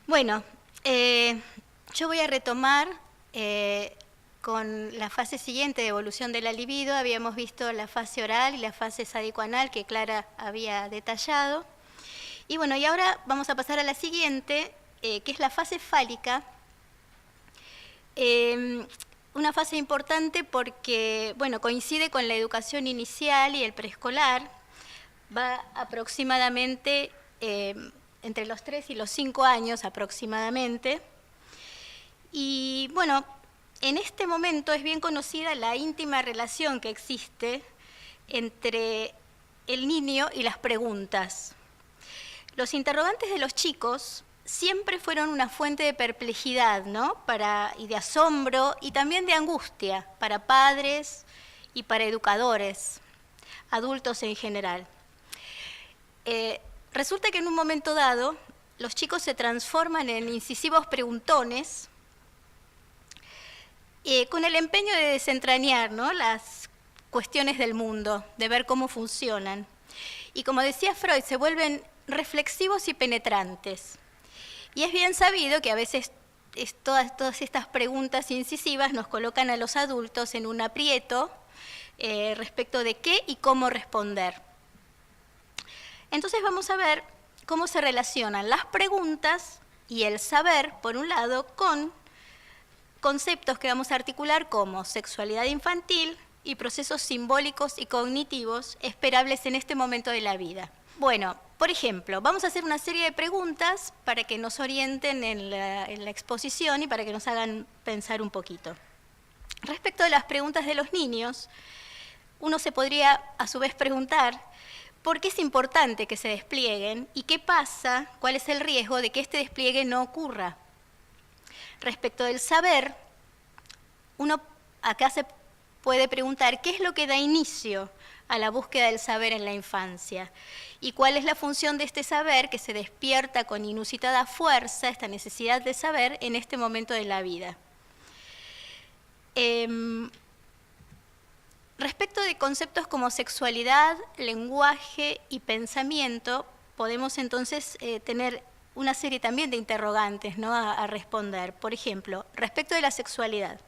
Bueno, yo voy a retomar con la fase siguiente de evolución de la libido. Habíamos visto la fase oral y la fase sádico-anal que Clara había detallado. Y bueno, y ahora vamos a pasar a la siguiente, que es la fase fálica. Una fase importante porque, bueno, coincide con la educación inicial y el preescolar. Va aproximadamente entre los 3 y los 5 años aproximadamente. Y bueno, en este momento es bien conocida la íntima relación que existe entre el niño y las preguntas. Los interrogantes de los chicos siempre fueron una fuente de perplejidad, ¿no? Y de asombro y también de angustia para padres y para educadores, adultos en general. Resulta que en un momento dado los chicos se transforman en incisivos preguntones con el empeño de desentrañar, ¿no?, las cuestiones del mundo, de ver cómo funcionan. Y como decía Freud, se vuelven reflexivos y penetrantes. Y es bien sabido que a veces todas estas preguntas incisivas nos colocan a los adultos en un aprieto respecto de qué y cómo responder. Entonces vamos a ver cómo se relacionan las preguntas y el saber, por un lado, con conceptos que vamos a articular como sexualidad infantil y procesos simbólicos y cognitivos esperables en este momento de la vida. Bueno, por ejemplo, vamos a hacer una serie de preguntas para que nos orienten en la exposición y para que nos hagan pensar un poquito. Respecto a las preguntas de los niños, uno se podría a su vez preguntar por qué es importante que se desplieguen y qué pasa, cuál es el riesgo de que este despliegue no ocurra. Respecto del saber, uno acá se puede preguntar qué es lo que da inicio a la búsqueda del saber en la infancia y cuál es la función de este saber que se despierta con inusitada fuerza, esta necesidad de saber en este momento de la vida. Respecto de conceptos como sexualidad, lenguaje y pensamiento, podemos entonces tener una serie también de interrogantes, ¿no?, a responder. Por ejemplo, respecto de la sexualidad.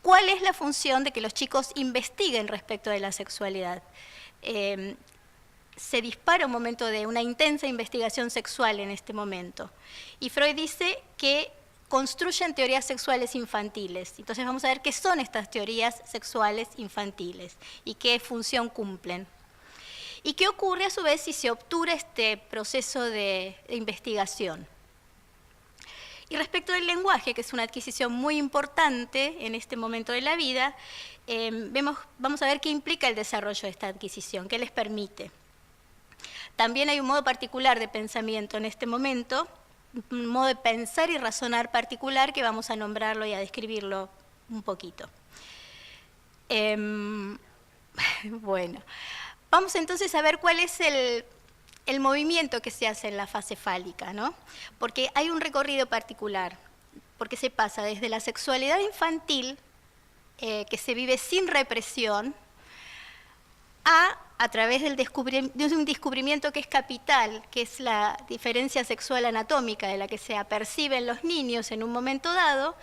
¿Cuál es la función de que los chicos investiguen respecto de la sexualidad? Se dispara un momento de una intensa investigación sexual en este momento. Y Freud dice que construyen teorías sexuales infantiles. Entonces vamos a ver qué son estas teorías sexuales infantiles y qué función cumplen. ¿Y qué ocurre a su vez si se obtura este proceso de investigación? Y respecto del lenguaje, que es una adquisición muy importante en este momento de la vida, vamos a ver qué implica el desarrollo de esta adquisición, qué les permite. También hay un modo particular de pensamiento en este momento, un modo de pensar y razonar particular que vamos a nombrarlo y a describirlo un poquito. Bueno. Vamos entonces a ver cuál es el movimiento que se hace en la fase fálica, ¿no? Porque hay un recorrido particular, porque se pasa desde la sexualidad infantil, que se vive sin represión, a través de un descubrimiento que es capital, que es la diferencia sexual anatómica de la que se aperciben los niños en un momento dado.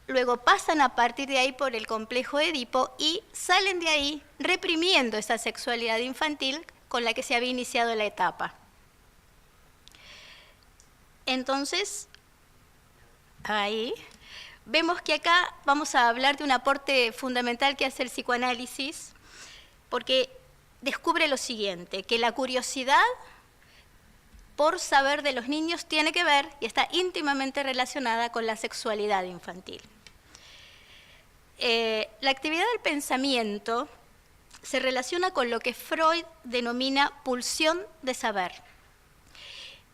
Luego pasan a partir de ahí por el complejo de Edipo y salen de ahí reprimiendo esa sexualidad infantil con la que se había iniciado la etapa. Entonces, ahí vemos que acá vamos a hablar de un aporte fundamental que hace el psicoanálisis, porque descubre lo siguiente, que la curiosidad por saber de los niños tiene que ver y está íntimamente relacionada con la sexualidad infantil. La actividad del pensamiento se relaciona con lo que Freud denomina pulsión de saber.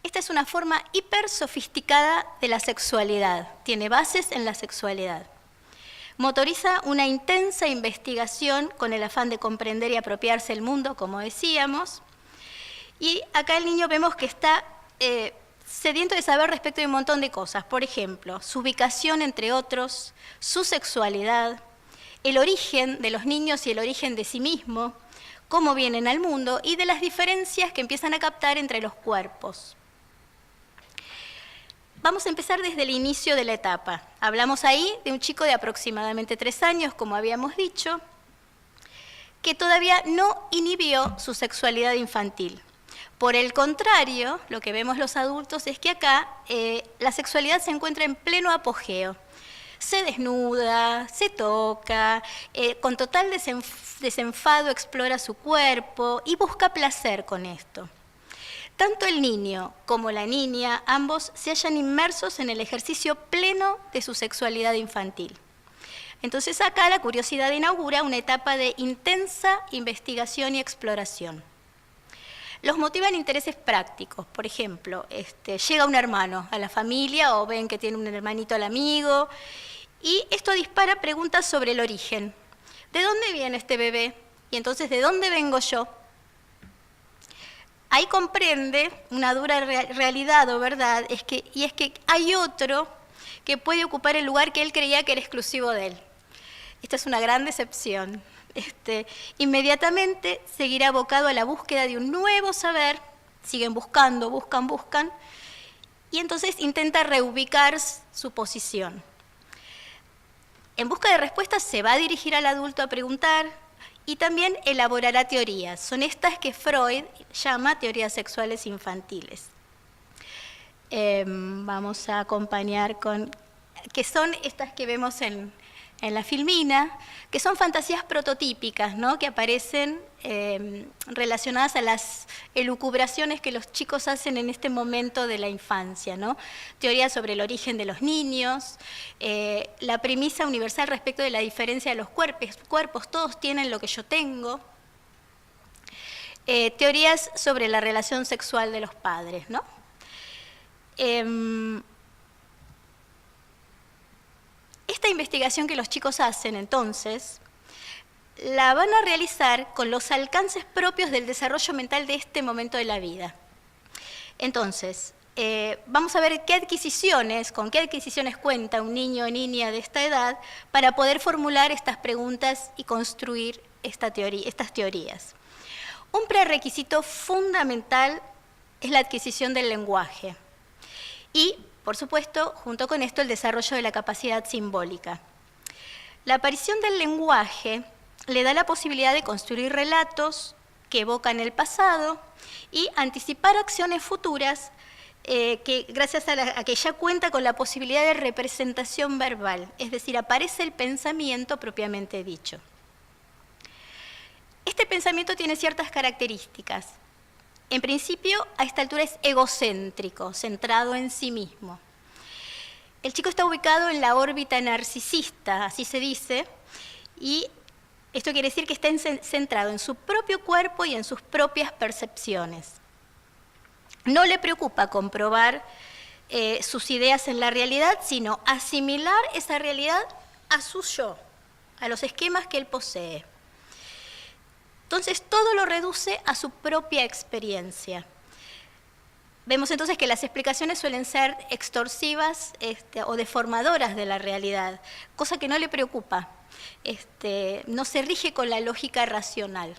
Esta es una forma hiper sofisticada de la sexualidad, tiene bases en la sexualidad. Motoriza una intensa investigación con el afán de comprender y apropiarse el mundo, como decíamos. Y acá el niño vemos que está sediento de saber respecto de un montón de cosas. Por ejemplo, su ubicación entre otros, su sexualidad, el origen de los niños y el origen de sí mismo, cómo vienen al mundo y de las diferencias que empiezan a captar entre los cuerpos. Vamos a empezar desde el inicio de la etapa. Hablamos ahí de un chico de aproximadamente 3 años, como habíamos dicho, que todavía no inhibió su sexualidad infantil. Por el contrario, lo que vemos los adultos es que acá la sexualidad se encuentra en pleno apogeo. Se desnuda, se toca, con total desenfado explora su cuerpo y busca placer con esto. Tanto el niño como la niña, ambos se hallan inmersos en el ejercicio pleno de su sexualidad infantil. Entonces acá la curiosidad inaugura una etapa de intensa investigación y exploración. Los motivan intereses prácticos, por ejemplo, llega un hermano a la familia o ven que tiene un hermanito al amigo y esto dispara preguntas sobre el origen. ¿De dónde viene este bebé? Y entonces, ¿de dónde vengo yo? Ahí comprende una dura realidad o verdad, y es que hay otro que puede ocupar el lugar que él creía que era exclusivo de él. Esta es una gran decepción. Inmediatamente seguirá abocado a la búsqueda de un nuevo saber, siguen buscando, buscan, y entonces intenta reubicar su posición. En busca de respuestas se va a dirigir al adulto a preguntar, y también elaborará teorías. Son estas que Freud llama teorías sexuales infantiles. Vamos a acompañar con, que son estas que vemos en la filmina, que son fantasías prototípicas, ¿no? Que aparecen relacionadas a las elucubraciones que los chicos hacen en este momento de la infancia, ¿no? Teorías sobre el origen de los niños, la premisa universal respecto de la diferencia de los cuerpos, todos tienen lo que yo tengo, teorías sobre la relación sexual de los padres, ¿no? Esta investigación que los chicos hacen, entonces, la van a realizar con los alcances propios del desarrollo mental de este momento de la vida. Entonces, vamos a ver con qué adquisiciones cuenta un niño o niña de esta edad para poder formular estas preguntas y construir estas teorías. Un prerequisito fundamental es la adquisición del lenguaje y, por supuesto, junto con esto, el desarrollo de la capacidad simbólica. La aparición del lenguaje le da la posibilidad de construir relatos que evocan el pasado y anticipar acciones futuras que gracias a que ya cuenta con la posibilidad de representación verbal, es decir, aparece el pensamiento propiamente dicho. Este pensamiento tiene ciertas características. En principio, a esta altura es egocéntrico, centrado en sí mismo. El chico está ubicado en la órbita narcisista, así se dice, y esto quiere decir que está centrado en su propio cuerpo y en sus propias percepciones. No le preocupa comprobar sus ideas en la realidad, sino asimilar esa realidad a su yo, a los esquemas que él posee. Entonces, todo lo reduce a su propia experiencia. Vemos entonces que las explicaciones suelen ser extorsivas o deformadoras de la realidad, cosa que no le preocupa. No se rige con la lógica racional.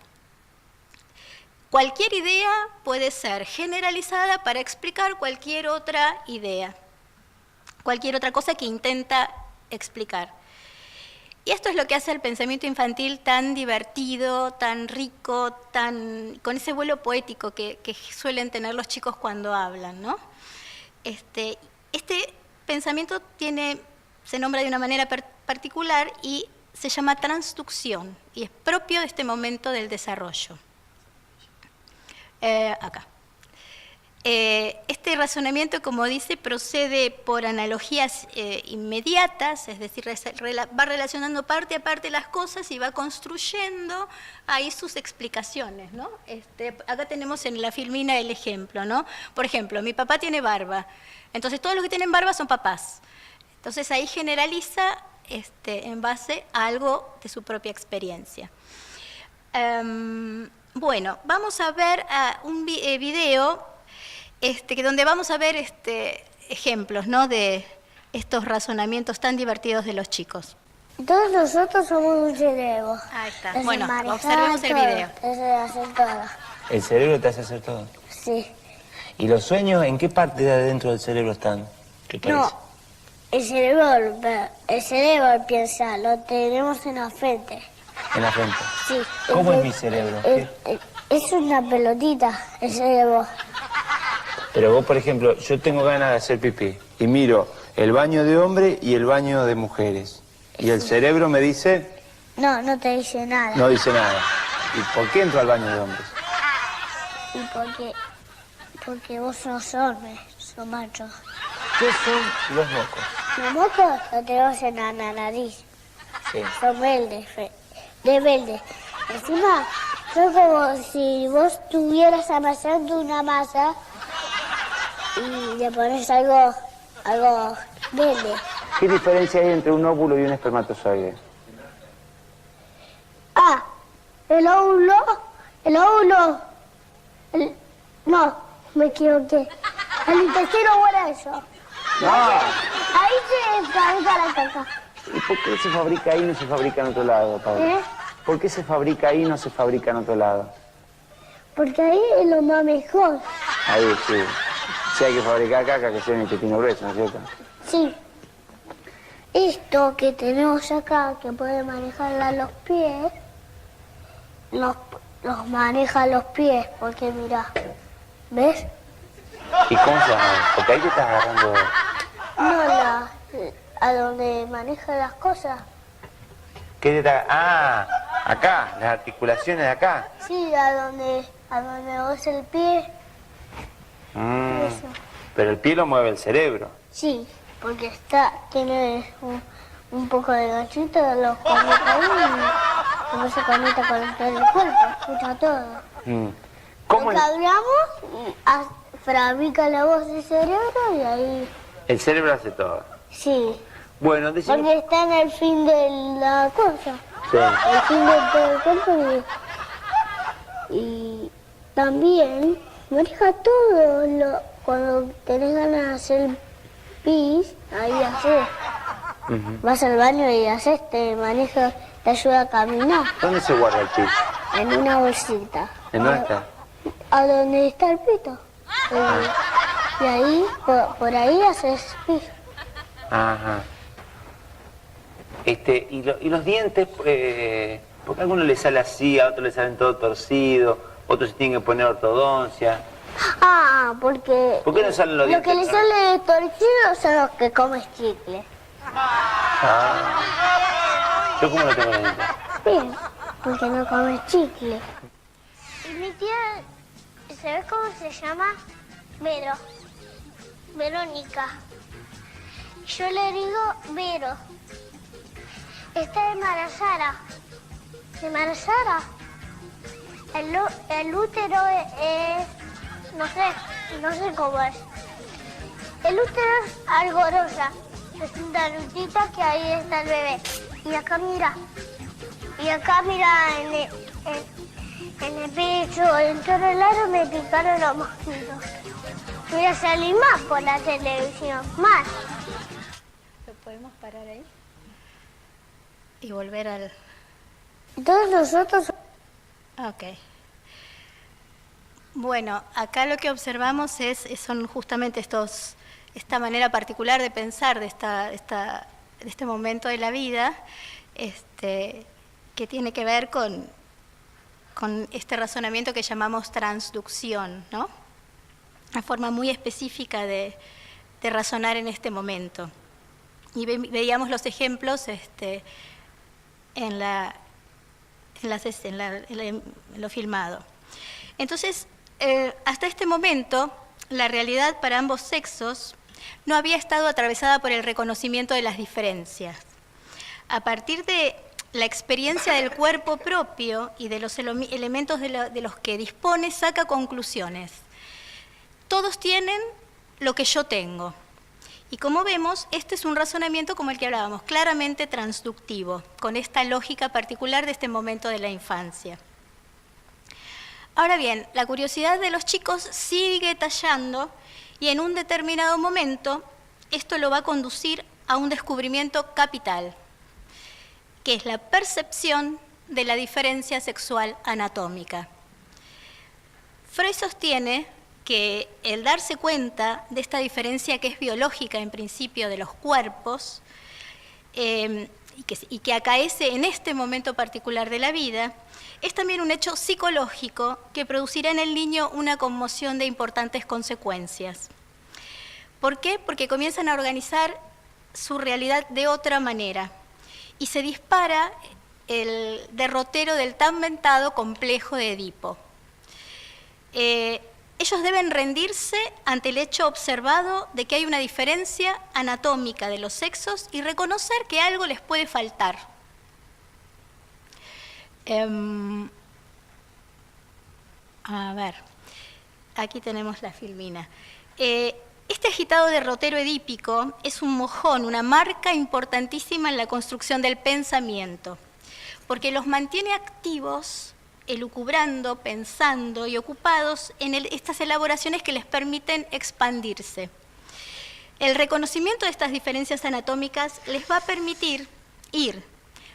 Cualquier idea puede ser generalizada para explicar cualquier otra idea, cualquier otra cosa que intenta explicar. Y esto es lo que hace el pensamiento infantil tan divertido, tan rico, con ese vuelo poético que suelen tener los chicos cuando hablan, ¿no? Este pensamiento se nombra de una manera particular y se llama transducción, y es propio de este momento del desarrollo. Acá. Este razonamiento, como dice, procede por analogías inmediatas, es decir, va relacionando parte a parte las cosas y va construyendo ahí sus explicaciones, ¿no? Acá tenemos en la filmina el ejemplo, ¿no? Por ejemplo, mi papá tiene barba, entonces todos los que tienen barba son papás. Entonces ahí generaliza en base a algo de su propia experiencia. Bueno, vamos a ver un video donde vamos a ver ejemplos, ¿no?, de estos razonamientos tan divertidos de los chicos. Todos nosotros somos un cerebro. Ahí está. Bueno, observemos el video. Hacer todo. ¿El cerebro te hace hacer todo? Sí. ¿Y los sueños en qué parte de adentro del cerebro están? ¿Qué parece? No, el cerebro piensa, lo tenemos en la frente. En la frente. Sí. ¿Cómo es mi cerebro? Es una pelotita, el cerebro. Pero vos, por ejemplo, yo tengo ganas de hacer pipí y miro el baño de hombre y el baño de mujeres. Y el cerebro me dice... No, no te dice nada. No dice nada. ¿Y por qué entro al baño de hombres? Y porque vos no sos hombre, sos macho. ¿Qué son los mocos? Los mocos los tenemos en la nariz. Sí. Son verdes, de verde. Encima, son como si vos estuvieras amasando una masa y le pones algo verde. ¿Qué diferencia hay entre un óvulo y un espermatozoide? Ah, el óvulo, no, me equivoqué. El intestino grueso. No. Ahí se fabrica la caca. ¿Y por qué se fabrica ahí y no se fabrica en otro lado, Pablo? ¿Por qué se fabrica ahí y no se fabrica en otro lado? Porque ahí es lo más mejor. Ahí sí. Si hay que fabricar caca, que sea en el intestino grueso, ¿no es cierto? Sí. Esto que tenemos acá, que puede manejar los pies, los maneja los pies, porque mira, ¿ves? ¿Y cómo se llama? Porque ahí te estás agarrando... No, a donde maneja las cosas. ¿Qué te está...? Ah, acá, las articulaciones de acá. Sí, a donde vos el pie. Eso. Pero el pie lo mueve el cerebro. Sí, porque tiene un poco de ganchito, los conecta ahí y después se conecta con todo el cuerpo, escucha todo. ¿Cómo Lo que hablamos, fabrica la voz del cerebro y ahí... el cerebro hace todo? Sí, Bueno, decime... porque está en el fin de la cosa, Sí. el fin de todo el cuerpo y también maneja todo. Cuando tenés ganas de hacer pis, ahí haces. Vas al baño y haces, te ayuda a caminar ¿Dónde se guarda el pis? en una bolsita. ¿En dónde está? A donde está el pito. Y ahí, por ahí haces pis. Ajá. Y los dientes, porque a algunos les sale así, a otros les salen todo torcido, otros se tienen que poner ortodoncia. Ah, porque... ¿Por qué no salen los dientes? Lo que le sale torcido son los que comes chicle. ¿Yo cómo no tengo los dientes? Bien, porque no comes chicle. Y mi tía, ¿sabes cómo se llama? Verónica. Yo le digo Vero. Está embarazada. ¿Embarazada? El útero es... no sé cómo es. El útero es algo rosa. Es una rutita que ahí está el bebé. Y acá mira. En el pecho, en todo el lado me picaron los mosquitos. Voy a salir más por la televisión, más. ¿Lo podemos parar ahí? Y volver al... Todos nosotros... Ok. Bueno, acá lo que observamos son justamente esta manera particular de pensar de este momento de la vida, que tiene que ver con este razonamiento que llamamos transducción, ¿no? Una forma muy específica de razonar en este momento. Y veíamos los ejemplos en lo filmado. Entonces, hasta este momento, la realidad para ambos sexos no había estado atravesada por el reconocimiento de las diferencias. A partir de la experiencia del cuerpo propio y de los elementos de los que dispone, saca conclusiones. Todos tienen lo que yo tengo. Y como vemos, este es un razonamiento como el que hablábamos, claramente transductivo, con esta lógica particular de este momento de la infancia. Ahora bien, la curiosidad de los chicos sigue tallando y en un determinado momento esto lo va a conducir a un descubrimiento capital, que es la percepción de la diferencia sexual anatómica. Freud sostiene que el darse cuenta de esta diferencia que es biológica en principio de los cuerpos y que acaece en este momento particular de la vida, es también un hecho psicológico que producirá en el niño una conmoción de importantes consecuencias. ¿Por qué? Porque comienzan a organizar su realidad de otra manera y se dispara el derrotero del tan mentado complejo de Edipo. Ellos deben rendirse ante el hecho observado de que hay una diferencia anatómica de los sexos y reconocer que algo les puede faltar. A ver, aquí tenemos la filmina. Este agitado derrotero edípico es un mojón, una marca importantísima en la construcción del pensamiento, porque los mantiene activos, elucubrando, pensando y ocupados en estas elaboraciones que les permiten expandirse. El reconocimiento de estas diferencias anatómicas les va a permitir ir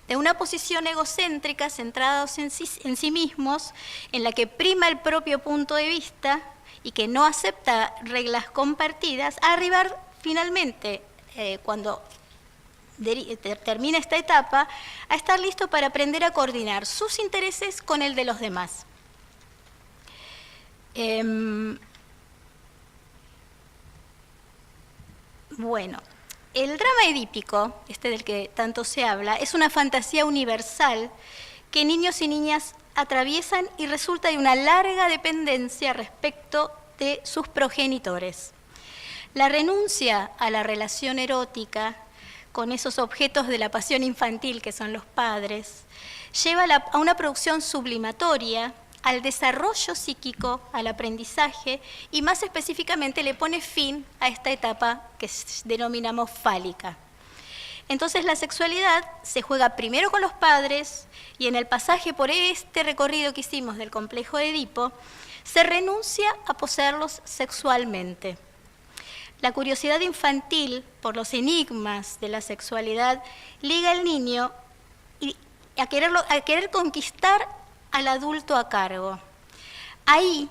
de una posición egocéntrica, centrados en sí mismos, en la que prima el propio punto de vista y que no acepta reglas compartidas, a arribar finalmente, cuando termina esta etapa, a estar listo para aprender a coordinar sus intereses con el de los demás. Bueno, el drama edípico, del que tanto se habla, es una fantasía universal que niños y niñas atraviesan y resulta de una larga dependencia respecto de sus progenitores. La renuncia a la relación erótica con esos objetos de la pasión infantil que son los padres, lleva a una producción sublimatoria, al desarrollo psíquico, al aprendizaje y más específicamente le pone fin a esta etapa que denominamos fálica. Entonces la sexualidad se juega primero con los padres y en el pasaje por este recorrido que hicimos del complejo de Edipo, se renuncia a poseerlos sexualmente. La curiosidad infantil por los enigmas de la sexualidad liga al niño a querer conquistar al adulto a cargo. Ahí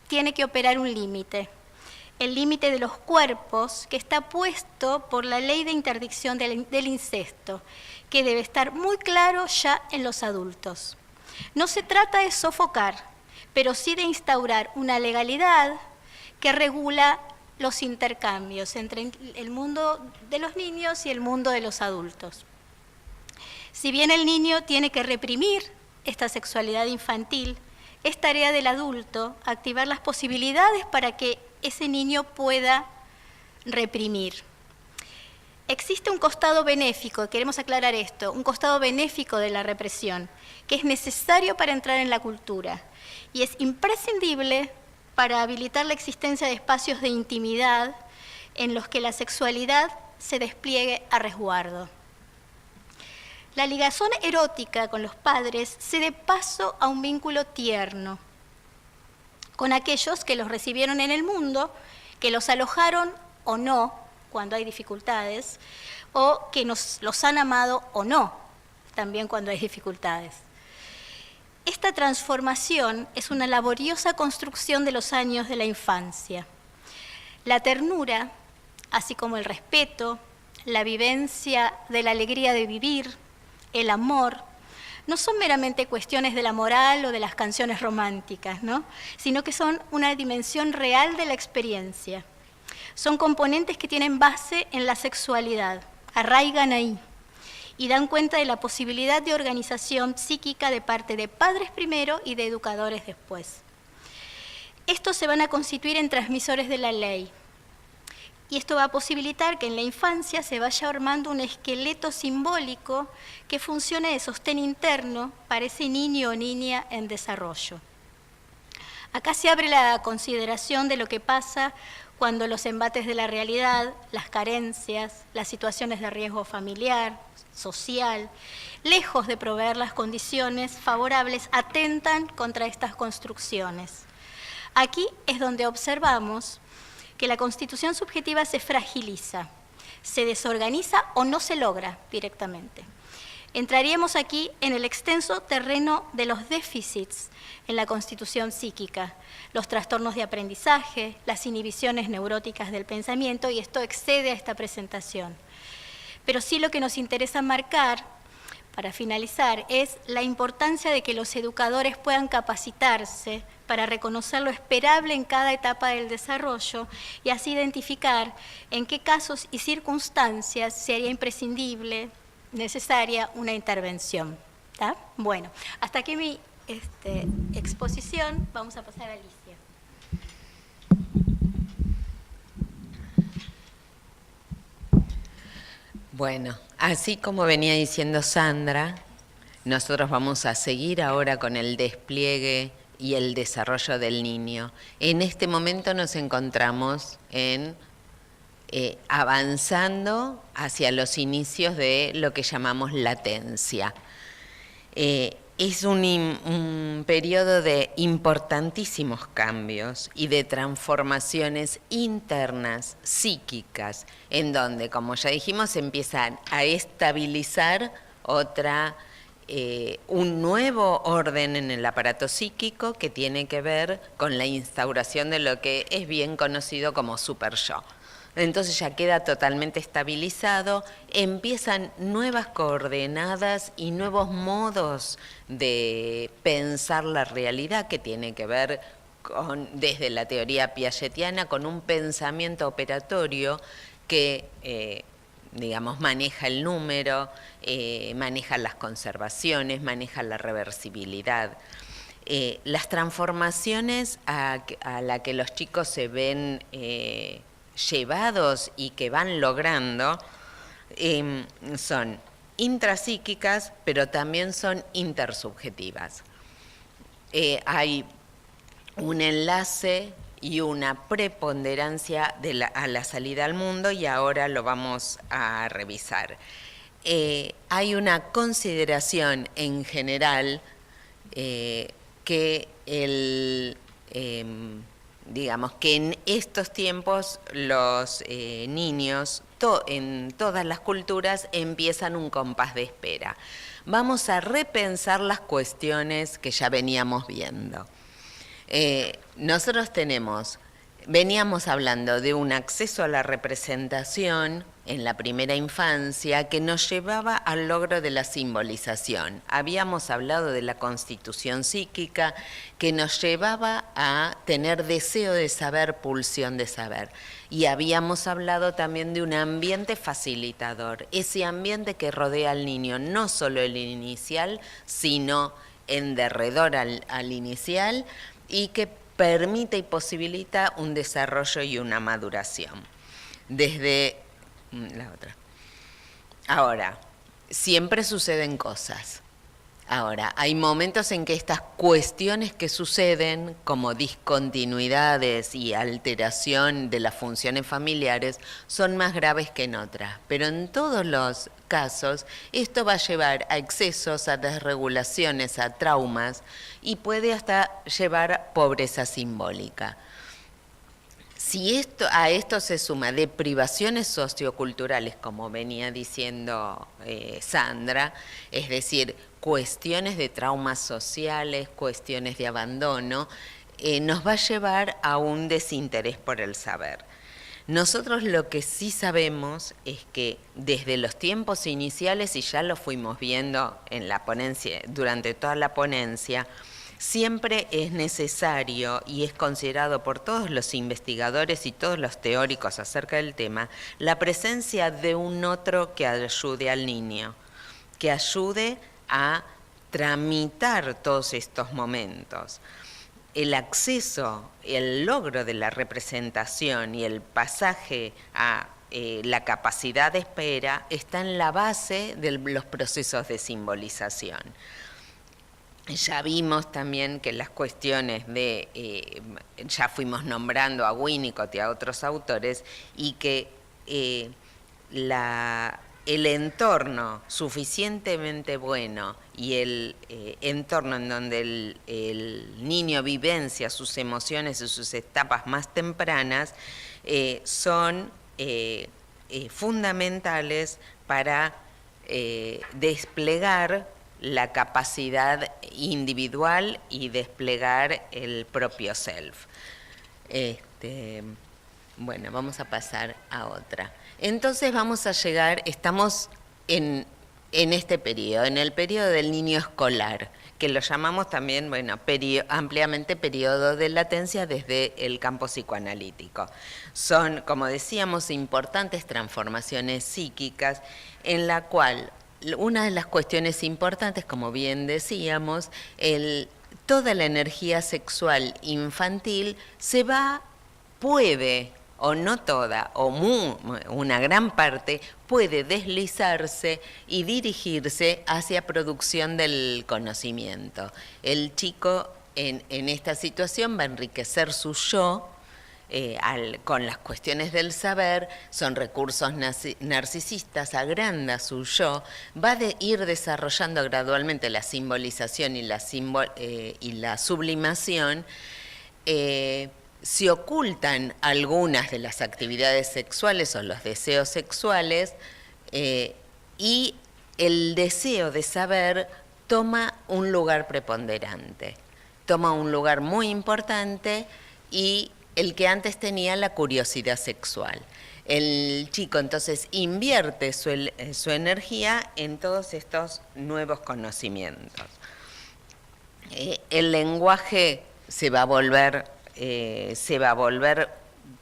tiene que operar un límite, el límite de los cuerpos que está puesto por la ley de interdicción del incesto, que debe estar muy claro ya en los adultos. No se trata de sofocar, pero sí de instaurar una legalidad que regula los intercambios entre el mundo de los niños y el mundo de los adultos. Si bien el niño tiene que reprimir esta sexualidad infantil, es tarea del adulto activar las posibilidades para que ese niño pueda reprimir. Existe un costado benéfico, queremos aclarar esto, un costado benéfico de la represión, que es necesario para entrar en la cultura y es imprescindible para habilitar la existencia de espacios de intimidad en los que la sexualidad se despliegue a resguardo. La ligazón erótica con los padres cede paso a un vínculo tierno con aquellos que los recibieron en el mundo, que los alojaron o no cuando hay dificultades, o que los han amado o no, también cuando hay dificultades. Esta transformación es una laboriosa construcción de los años de la infancia. La ternura, así como el respeto, la vivencia de la alegría de vivir, el amor, no son meramente cuestiones de la moral o de las canciones románticas, ¿no? Sino que son una dimensión real de la experiencia. Son componentes que tienen base en la sexualidad, arraigan ahí y dan cuenta de la posibilidad de organización psíquica de parte de padres primero y de educadores después. Estos se van a constituir en transmisores de la ley. Y esto va a posibilitar que en la infancia se vaya armando un esqueleto simbólico que funcione de sostén interno para ese niño o niña en desarrollo. Acá se abre la consideración de lo que pasa cuando los embates de la realidad, las carencias, las situaciones de riesgo familiar, social, lejos de proveer las condiciones favorables, atentan contra estas construcciones. Aquí es donde observamos que la constitución subjetiva se fragiliza, se desorganiza o no se logra directamente. Entraríamos aquí en el extenso terreno de los déficits en la constitución psíquica, los trastornos de aprendizaje, las inhibiciones neuróticas del pensamiento, y esto excede a esta presentación. Pero sí lo que nos interesa marcar, para finalizar, es la importancia de que los educadores puedan capacitarse para reconocer lo esperable en cada etapa del desarrollo y así identificar en qué casos y circunstancias sería imprescindible, necesaria una intervención. ¿Tá? Bueno, hasta aquí mi exposición. Vamos a pasar a Alicia. Bueno, así como venía diciendo Sandra, nosotros vamos a seguir ahora con el despliegue y el desarrollo del niño. En este momento nos encontramos en avanzando hacia los inicios de lo que llamamos latencia. Es un periodo de importantísimos cambios y de transformaciones internas, psíquicas, en donde, como ya dijimos, empiezan a estabilizar un nuevo orden en el aparato psíquico que tiene que ver con la instauración de lo que es bien conocido como super-yo. Entonces ya queda totalmente estabilizado, empiezan nuevas coordenadas y nuevos modos de pensar la realidad que tiene que ver con, desde la teoría piagetiana, con un pensamiento operatorio que digamos, maneja el número, maneja las conservaciones, maneja la reversibilidad. Las transformaciones a la que los chicos se ven llevados y que van logrando son intrapsíquicas, pero también son intersubjetivas. Hay un enlace y una preponderancia a la salida al mundo, y ahora lo vamos a revisar. Hay una consideración en general que digamos que en estos tiempos los niños en todas las culturas empiezan un compás de espera. Vamos a repensar las cuestiones que ya veníamos viendo. Nosotros veníamos hablando de un acceso a la representación en la primera infancia que nos llevaba al logro de la simbolización. Habíamos hablado de la constitución psíquica que nos llevaba a tener deseo de saber, pulsión de saber. Y habíamos hablado también de un ambiente facilitador, ese ambiente que rodea al niño, no solo el inicial, sino en derredor al inicial, y que permite y posibilita un desarrollo y una maduración. Desde la otra. Ahora, siempre suceden cosas. Ahora, hay momentos en que estas cuestiones que suceden, como discontinuidades y alteración de las funciones familiares, son más graves que en otras. Pero en todos los casos, esto va a llevar a excesos, a desregulaciones, a traumas, y puede hasta llevar a pobreza simbólica. Si a esto se suma deprivaciones socioculturales, como venía diciendo Sandra, es decir, cuestiones de traumas sociales, cuestiones de abandono, nos va a llevar a un desinterés por el saber. Nosotros lo que sí sabemos es que desde los tiempos iniciales, y ya lo fuimos viendo en la ponencia, durante toda la ponencia, siempre es necesario y es considerado por todos los investigadores y todos los teóricos acerca del tema la presencia de un otro que ayude al niño, que ayude a tramitar todos estos momentos. El acceso, el logro de la representación y el pasaje a la capacidad de espera está en la base de los procesos de simbolización. Ya vimos también que las cuestiones ya fuimos nombrando a Winnicott y a otros autores, y que el entorno suficientemente bueno y el entorno en donde el niño vivencia sus emociones y sus etapas más tempranas son fundamentales para desplegar la capacidad individual y desplegar el propio self. Bueno, vamos a pasar a otra. Entonces vamos a llegar, estamos en este periodo, en el periodo del niño escolar, que lo llamamos también, bueno, ampliamente periodo de latencia desde el campo psicoanalítico. Son, como decíamos, importantes transformaciones psíquicas en la cual una de las cuestiones importantes, como bien decíamos, toda la energía sexual infantil puede, o no toda, o una gran parte, puede deslizarse y dirigirse hacia producción del conocimiento. El chico en esta situación va a enriquecer su yo con las cuestiones del saber, son recursos narcisistas, agranda su yo, va a ir desarrollando gradualmente la simbolización y la sublimación. Se ocultan algunas de las actividades sexuales o los deseos sexuales y el deseo de saber toma un lugar preponderante, toma un lugar muy importante y el que antes tenía la curiosidad sexual. El chico entonces invierte su energía en todos estos nuevos conocimientos. El lenguaje se va a volver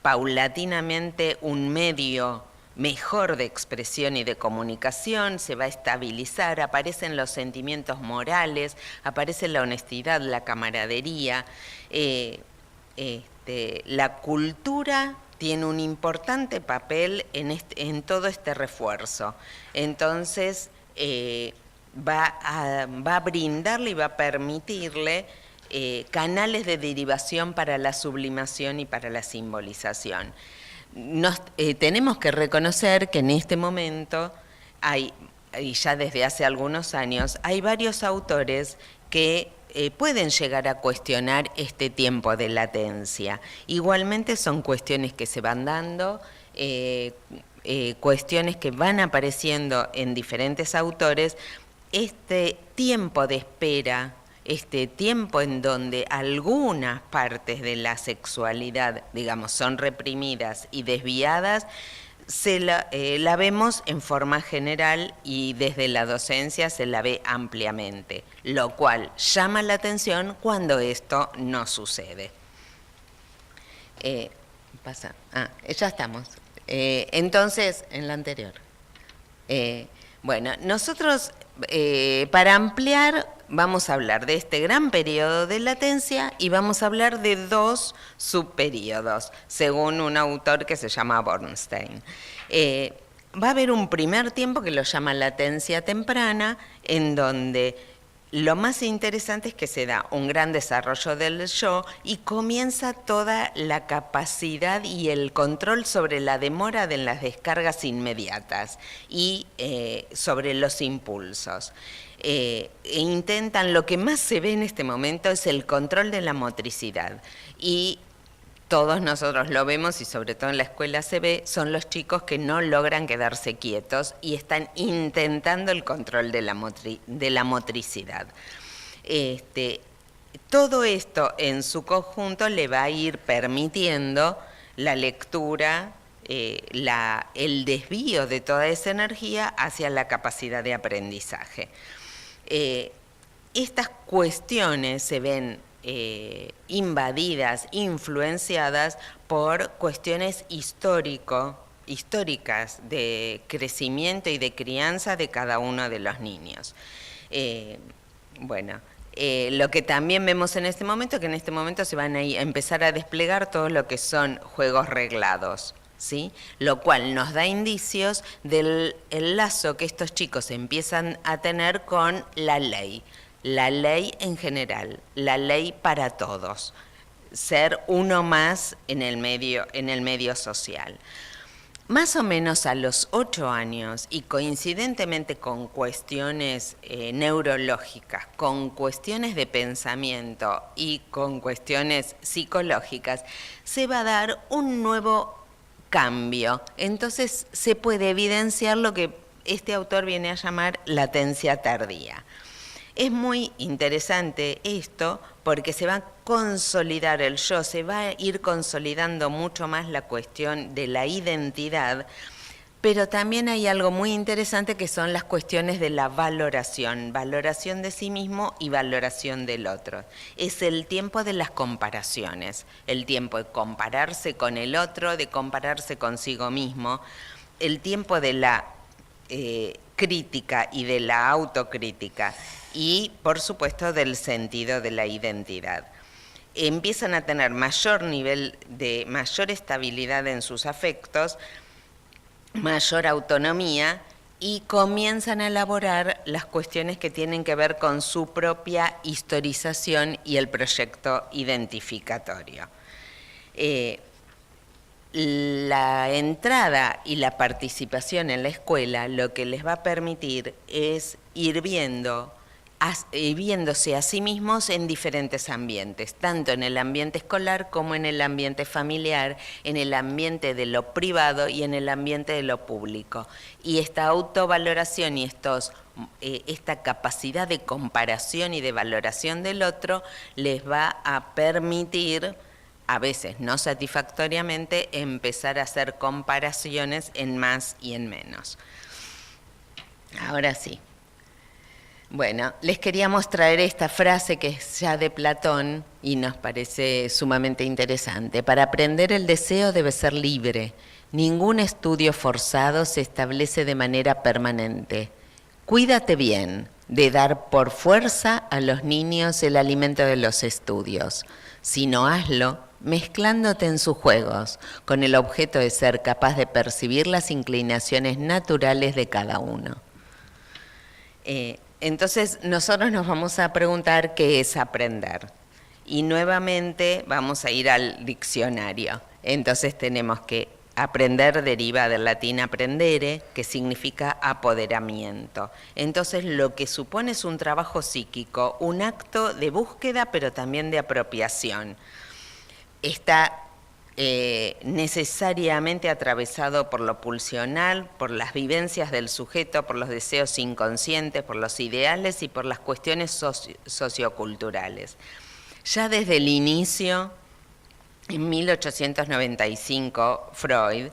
paulatinamente un medio mejor de expresión y de comunicación, se va a estabilizar, aparecen los sentimientos morales, aparece la honestidad, la camaradería. La cultura tiene un importante papel en todo este refuerzo. Entonces, va a brindarle y va a permitirle canales de derivación para la sublimación y para la simbolización. Tenemos que reconocer que en este momento y ya desde hace algunos años, hay varios autores que pueden llegar a cuestionar este tiempo de latencia. Igualmente son cuestiones que se van dando, cuestiones que van apareciendo en diferentes autores. Este tiempo de espera, este tiempo en donde algunas partes de la sexualidad, digamos, son reprimidas y desviadas, la vemos en forma general y desde la docencia se la ve ampliamente, lo cual llama la atención cuando esto no sucede. Ya estamos. Entonces, en la anterior. Bueno, nosotros para ampliar vamos a hablar de este gran periodo de latencia y vamos a hablar de dos subperíodos, según un autor que se llama Bornstein. Va a haber un primer tiempo que lo llama latencia temprana, en donde lo más interesante es que se da un gran desarrollo del yo y comienza toda la capacidad y el control sobre la demora de las descargas inmediatas y sobre los impulsos. Intentan, lo que más se ve en este momento es el control de la motricidad y todos nosotros lo vemos y sobre todo en la escuela se ve, son los chicos que no logran quedarse quietos y están intentando el control de la motricidad. Todo esto en su conjunto le va a ir permitiendo la lectura, el desvío de toda esa energía hacia la capacidad de aprendizaje. Estas cuestiones se ven invadidas, influenciadas por cuestiones históricas de crecimiento y de crianza de cada uno de los niños. Lo que también vemos en este momento es que en este momento se van a empezar a desplegar todo lo que son juegos reglados, ¿sí? Lo cual nos da indicios del lazo que estos chicos empiezan a tener con la ley en general, la ley para todos, ser uno más en el medio social. Más o menos a los 8 años y coincidentemente con cuestiones neurológicas, con cuestiones de pensamiento y con cuestiones psicológicas, se va a dar un nuevo cambio. Entonces se puede evidenciar lo que este autor viene a llamar latencia tardía. Es muy interesante esto porque se va a consolidar el yo, se va a ir consolidando mucho más la cuestión de la identidad, pero también hay algo muy interesante que son las cuestiones de la valoración de sí mismo y valoración del otro. Es el tiempo de las comparaciones, el tiempo de compararse con el otro, de compararse consigo mismo, el tiempo de la crítica y de la autocrítica y, por supuesto, del sentido de la identidad. Empiezan a tener mayor nivel de mayor estabilidad en sus afectos, mayor autonomía y comienzan a elaborar las cuestiones que tienen que ver con su propia historización y el proyecto identificatorio. La entrada y la participación en la escuela lo que les va a permitir es ir viéndose a sí mismos en diferentes ambientes, tanto en el ambiente escolar como en el ambiente familiar, en el ambiente de lo privado y en el ambiente de lo público. Y esta autovaloración y esta capacidad de comparación y de valoración del otro les va a permitir, a veces no satisfactoriamente, empezar a hacer comparaciones en más y en menos. Ahora sí. Bueno, les queríamos traer esta frase que es ya de Platón y nos parece sumamente interesante. Para aprender el deseo debe ser libre. Ningún estudio forzado se establece de manera permanente. Cuídate bien de dar por fuerza a los niños el alimento de los estudios. Si no, hazlo mezclándote en sus juegos, con el objeto de ser capaz de percibir las inclinaciones naturales de cada uno. Entonces, nosotros nos vamos a preguntar qué es aprender. Y nuevamente vamos a ir al diccionario. Entonces tenemos que aprender deriva del latín aprendere, que significa apoderamiento. Entonces, lo que supone es un trabajo psíquico, un acto de búsqueda, pero también de apropiación. Está necesariamente atravesado por lo pulsional, por las vivencias del sujeto, por los deseos inconscientes, por los ideales y por las cuestiones socioculturales. Ya desde el inicio, en 1895, Freud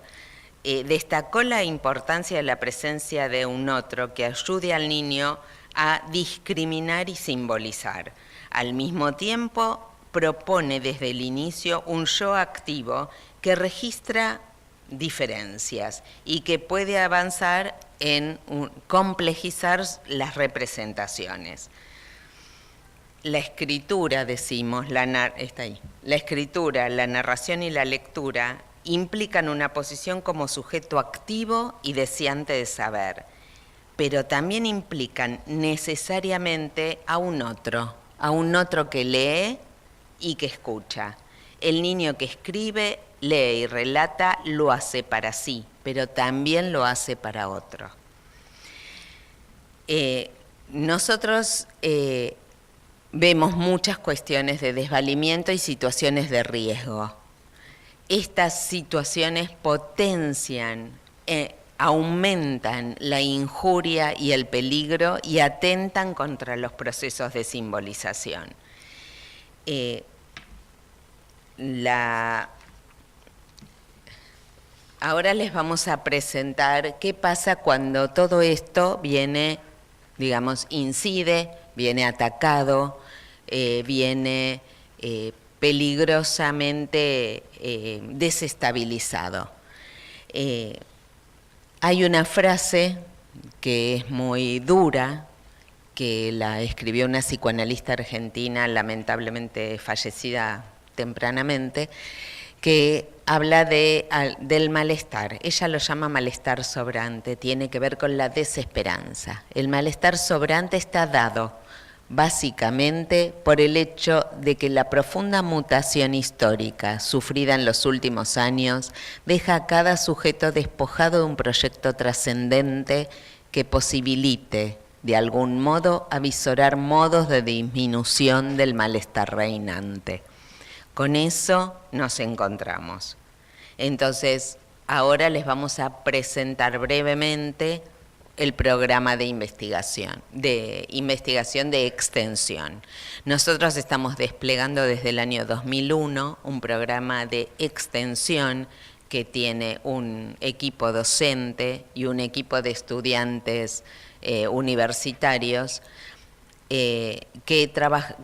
destacó la importancia de la presencia de un otro que ayude al niño a discriminar y simbolizar. Al mismo tiempo, propone desde el inicio un yo activo que registra diferencias y que puede avanzar en complejizar las representaciones. La escritura, decimos, está ahí. La escritura, la narración y la lectura implican una posición como sujeto activo y deseante de saber, pero también implican necesariamente a un otro que lee y que escucha. El niño que escribe, lee y relata lo hace para sí, pero también lo hace para otro. Nosotros vemos muchas cuestiones de desvalimiento y situaciones de riesgo. Estas situaciones potencian, aumentan la injuria y el peligro y atentan contra los procesos de simbolización. Ahora les vamos a presentar qué pasa cuando todo esto viene, digamos, incide, viene atacado, viene peligrosamente desestabilizado. Hay una frase que es muy dura, que la escribió una psicoanalista argentina, lamentablemente fallecida tempranamente, que habla del malestar. Ella lo llama malestar sobrante, tiene que ver con la desesperanza. El malestar sobrante está dado básicamente por el hecho de que la profunda mutación histórica sufrida en los últimos años deja a cada sujeto despojado de un proyecto trascendente que posibilite de algún modo avisorar modos de disminución del malestar reinante. Con eso nos encontramos. Entonces, ahora les vamos a presentar brevemente el programa de investigación de extensión. Nosotros estamos desplegando desde el año 2001 un programa de extensión que tiene un equipo docente y un equipo de estudiantes universitarios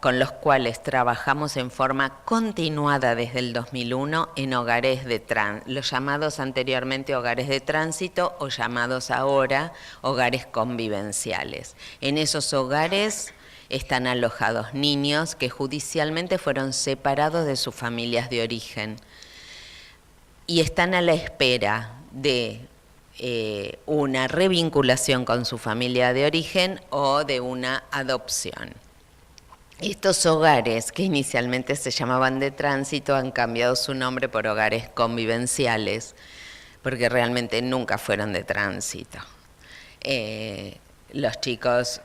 con los cuales trabajamos en forma continuada desde el 2001 en hogares de los llamados anteriormente hogares de tránsito o llamados ahora hogares convivenciales. En esos hogares están alojados niños que judicialmente fueron separados de sus familias de origen y están a la espera de una revinculación con su familia de origen o de una adopción. Estos hogares, que inicialmente se llamaban de tránsito, han cambiado su nombre por hogares convivenciales, porque realmente nunca fueron de tránsito. Los chicos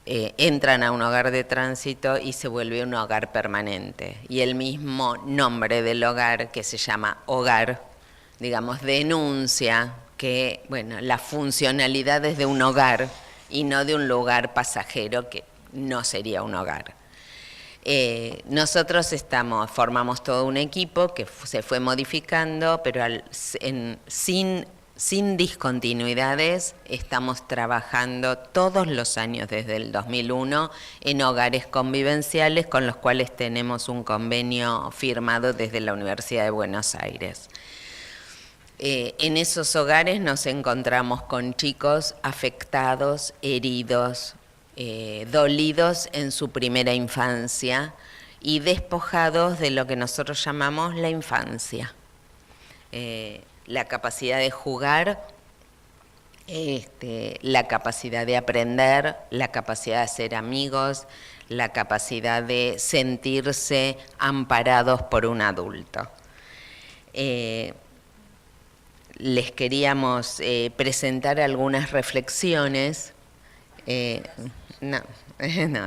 entran a un hogar de tránsito y se vuelve un hogar permanente. Y el mismo nombre del hogar, que se llama hogar, digamos, denuncia que, bueno, las funcionalidades de un hogar y no de un lugar pasajero que no sería un hogar. Nosotros formamos todo un equipo que se fue modificando, pero sin discontinuidades estamos trabajando todos los años desde el 2001 en hogares convivenciales con los cuales tenemos un convenio firmado desde la Universidad de Buenos Aires. En esos hogares nos encontramos con chicos afectados, heridos, dolidos en su primera infancia y despojados de lo que nosotros llamamos la infancia. La capacidad de jugar, la capacidad de aprender, la capacidad de ser amigos, la capacidad de sentirse amparados por un adulto. Les queríamos presentar algunas reflexiones. No,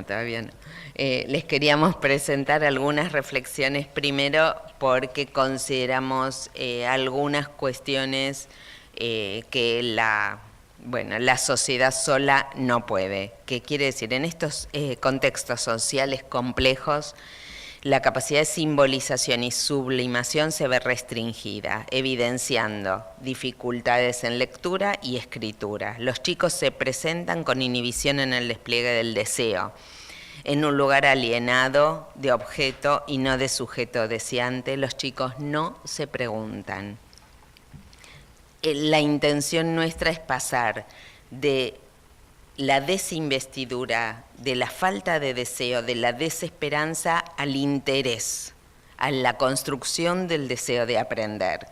todavía no. Les queríamos presentar algunas reflexiones primero porque consideramos algunas cuestiones que la sociedad sola no puede. ¿Qué quiere decir? En estos contextos sociales complejos, la capacidad de simbolización y sublimación se ve restringida, evidenciando dificultades en lectura y escritura. Los chicos se presentan con inhibición en el despliegue del deseo, en un lugar alienado de objeto y no de sujeto deseante. Los chicos no se preguntan. La intención nuestra es pasar de la desinvestidura, de la falta de deseo, de la desesperanza al interés, a la construcción del deseo de aprender.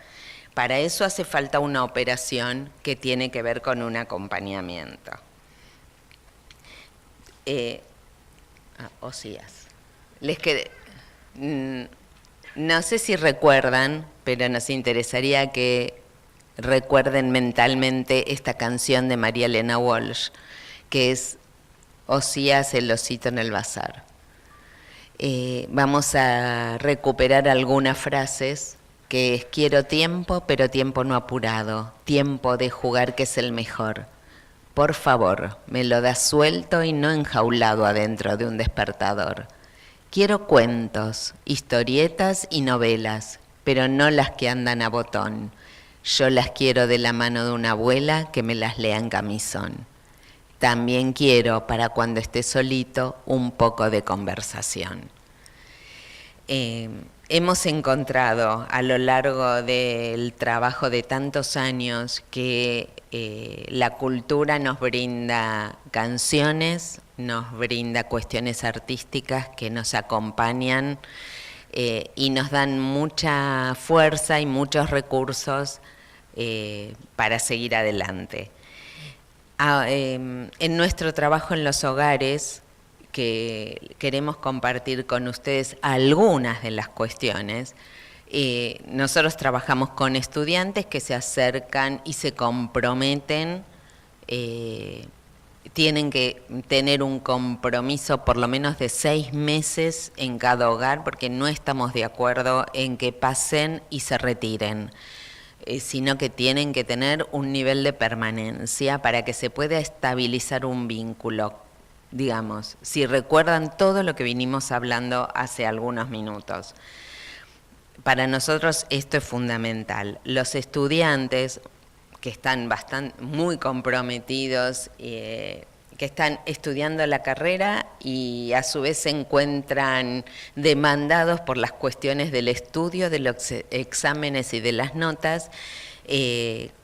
Para eso hace falta una operación que tiene que ver con un acompañamiento. Osías. No sé si recuerdan, pero nos interesaría que recuerden mentalmente esta canción de María Elena Walsh, que es Osías el osito en el bazar. Vamos a recuperar algunas frases, que es: quiero tiempo, pero tiempo no apurado, tiempo de jugar que es el mejor. Por favor, me lo das suelto y no enjaulado adentro de un despertador. Quiero cuentos, historietas y novelas, pero no las que andan a botón. Yo las quiero de la mano de una abuela que me las lea en camisón. También quiero, para cuando esté solito, un poco de conversación. Hemos encontrado a lo largo del trabajo de tantos años que la cultura nos brinda canciones, nos brinda cuestiones artísticas que nos acompañan y nos dan mucha fuerza y muchos recursos para seguir adelante. En nuestro trabajo en los hogares, que queremos compartir con ustedes algunas de las cuestiones, nosotros trabajamos con estudiantes que se acercan y se comprometen, tienen que tener un compromiso por lo menos de 6 meses en cada hogar, porque no estamos de acuerdo en que pasen y se retiren. sino que tienen que tener un nivel de permanencia para que se pueda estabilizar un vínculo. Digamos, si recuerdan todo lo que vinimos hablando hace algunos minutos. Para nosotros esto es fundamental. Los estudiantes que están muy comprometidos, que están estudiando la carrera y a su vez se encuentran demandados por las cuestiones del estudio, de los exámenes y de las notas,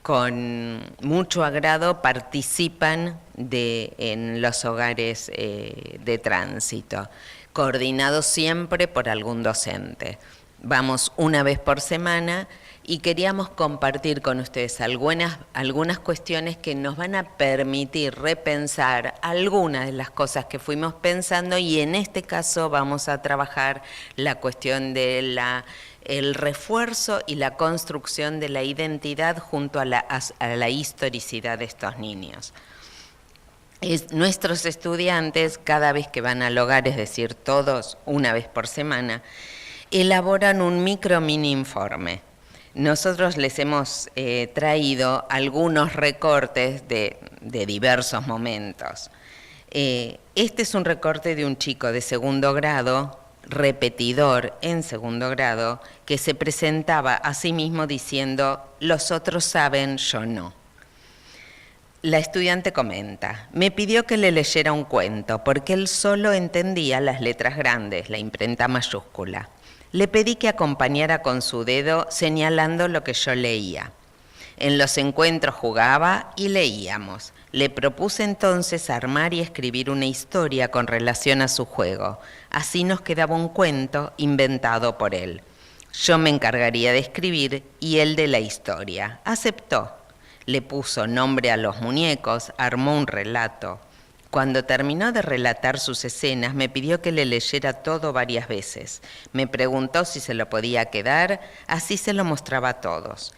con mucho agrado participan en los hogares de tránsito, coordinados siempre por algún docente. Vamos una vez por semana y queríamos compartir con ustedes algunas cuestiones que nos van a permitir repensar algunas de las cosas que fuimos pensando, y en este caso vamos a trabajar la cuestión de el refuerzo y la construcción de la identidad junto a la historicidad de estos niños. Nuestros estudiantes, cada vez que van al hogar, es decir, todos una vez por semana, elaboran un mini informe. Nosotros les hemos traído algunos recortes de diversos momentos. Este es un recorte de un chico de segundo grado, repetidor en segundo grado, que se presentaba a sí mismo diciendo: los otros saben, yo no. La estudiante comenta: me pidió que le leyera un cuento porque él solo entendía las letras grandes, la imprenta mayúscula. Le pedí que acompañara con su dedo señalando lo que yo leía. En los encuentros jugaba y leíamos. Le propuse entonces armar y escribir una historia con relación a su juego. Así nos quedaba un cuento inventado por él. Yo me encargaría de escribir y él de la historia. Aceptó. Le puso nombre a los muñecos, armó un relato. Cuando terminó de relatar sus escenas, me pidió que le leyera todo varias veces. Me preguntó si se lo podía quedar, así se lo mostraba a todos.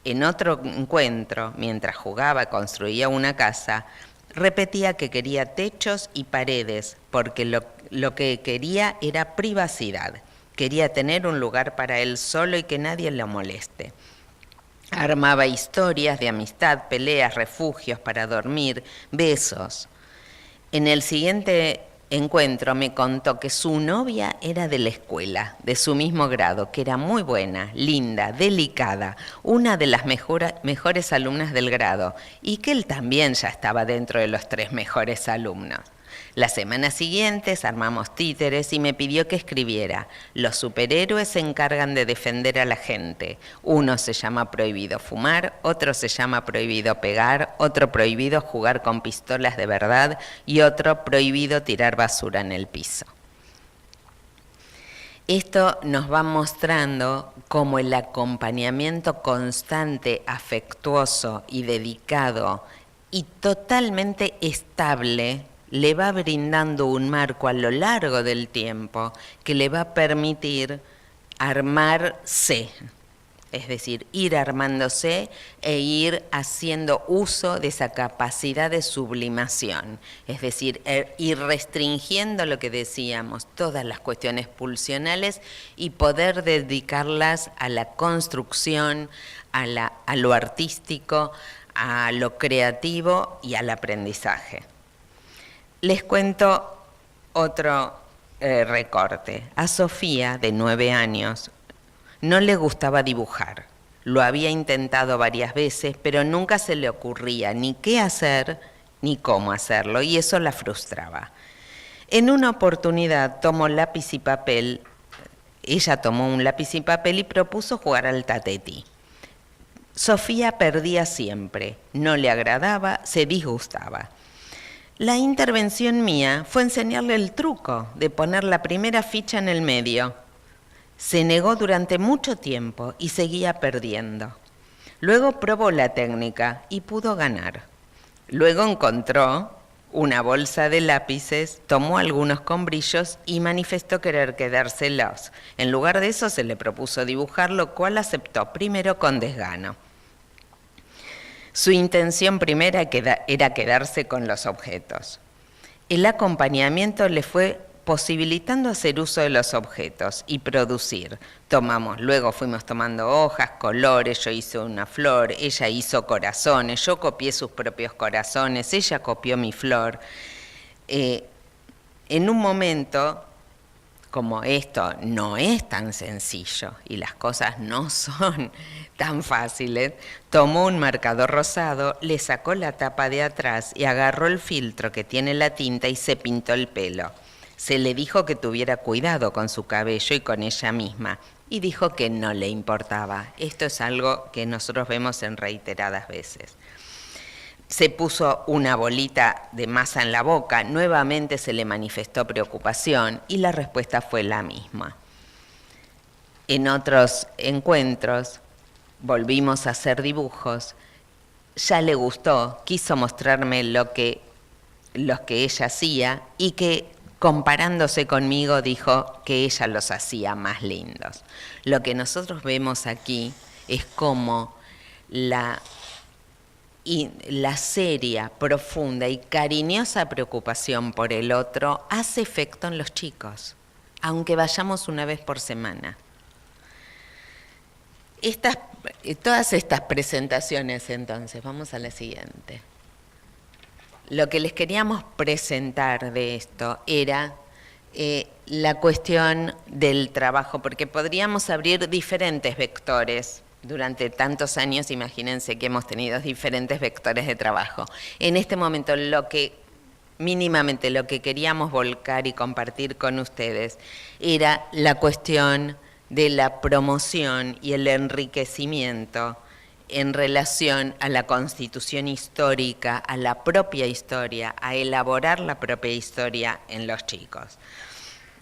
En otro encuentro, mientras jugaba y construía una casa, repetía que quería techos y paredes, porque lo que quería era privacidad. Quería tener un lugar para él solo y que nadie lo moleste. Armaba historias de amistad, peleas, refugios para dormir, besos. En el siguiente encuentro me contó que su novia era de la escuela, de su mismo grado, que era muy buena, linda, delicada, una de las mejores alumnas del grado, y que él también ya estaba dentro de los 3 mejores alumnos. Las semanas siguientes armamos títeres y me pidió que escribiera: los superhéroes se encargan de defender a la gente. Uno se llama prohibido fumar, otro se llama prohibido pegar, otro prohibido jugar con pistolas de verdad y otro prohibido tirar basura en el piso. Esto nos va mostrando cómo el acompañamiento constante, afectuoso y dedicado y totalmente estable le va brindando un marco a lo largo del tiempo que le va a permitir armarse, es decir, ir armándose e ir haciendo uso de esa capacidad de sublimación, es decir, ir restringiendo lo que decíamos, todas las cuestiones pulsionales y poder dedicarlas a la construcción, a lo artístico, a lo creativo y al aprendizaje. Les cuento otro recorte. A Sofía, de 9 años, no le gustaba dibujar. Lo había intentado varias veces, pero nunca se le ocurría ni qué hacer ni cómo hacerlo, y eso la frustraba. En una oportunidad tomó lápiz y papel. Ella tomó un lápiz y papel y propuso jugar al tatetí. Sofía perdía siempre, no le agradaba, se disgustaba. La intervención mía fue enseñarle el truco de poner la primera ficha en el medio. Se negó durante mucho tiempo y seguía perdiendo. Luego probó la técnica y pudo ganar. Luego encontró una bolsa de lápices, tomó algunos con brillos y manifestó querer quedárselos. En lugar de eso se le propuso dibujar, lo cual aceptó, primero con desgano. Su intención primera era quedarse con los objetos. El acompañamiento le fue posibilitando hacer uso de los objetos y producir. Luego fuimos tomando hojas, colores, yo hice una flor, ella hizo corazones, yo copié sus propios corazones, ella copió mi flor. En un momento, como esto no es tan sencillo y las cosas no son tan fáciles, tomó un marcador rosado, le sacó la tapa de atrás y agarró el filtro que tiene la tinta y se pintó el pelo. Se le dijo que tuviera cuidado con su cabello y con ella misma, y dijo que no le importaba. Esto es algo que nosotros vemos en reiteradas veces. Se puso una bolita de masa en la boca, nuevamente se le manifestó preocupación y la respuesta fue la misma. En otros encuentros volvimos a hacer dibujos, ya le gustó, quiso mostrarme lo que ella hacía y que comparándose conmigo dijo que ella los hacía más lindos. Lo que nosotros vemos aquí es cómo la seria, profunda y cariñosa preocupación por el otro hace efecto en los chicos, aunque vayamos una vez por semana. Todas estas presentaciones, entonces, vamos a la siguiente. Lo que les queríamos presentar de esto era la cuestión del trabajo, porque podríamos abrir diferentes vectores. Durante tantos años, imagínense que hemos tenido diferentes vectores de trabajo. En este momento, mínimamente lo que queríamos volcar y compartir con ustedes era la cuestión de la promoción y el enriquecimiento en relación a la constitución histórica, a la propia historia, a elaborar la propia historia en los chicos.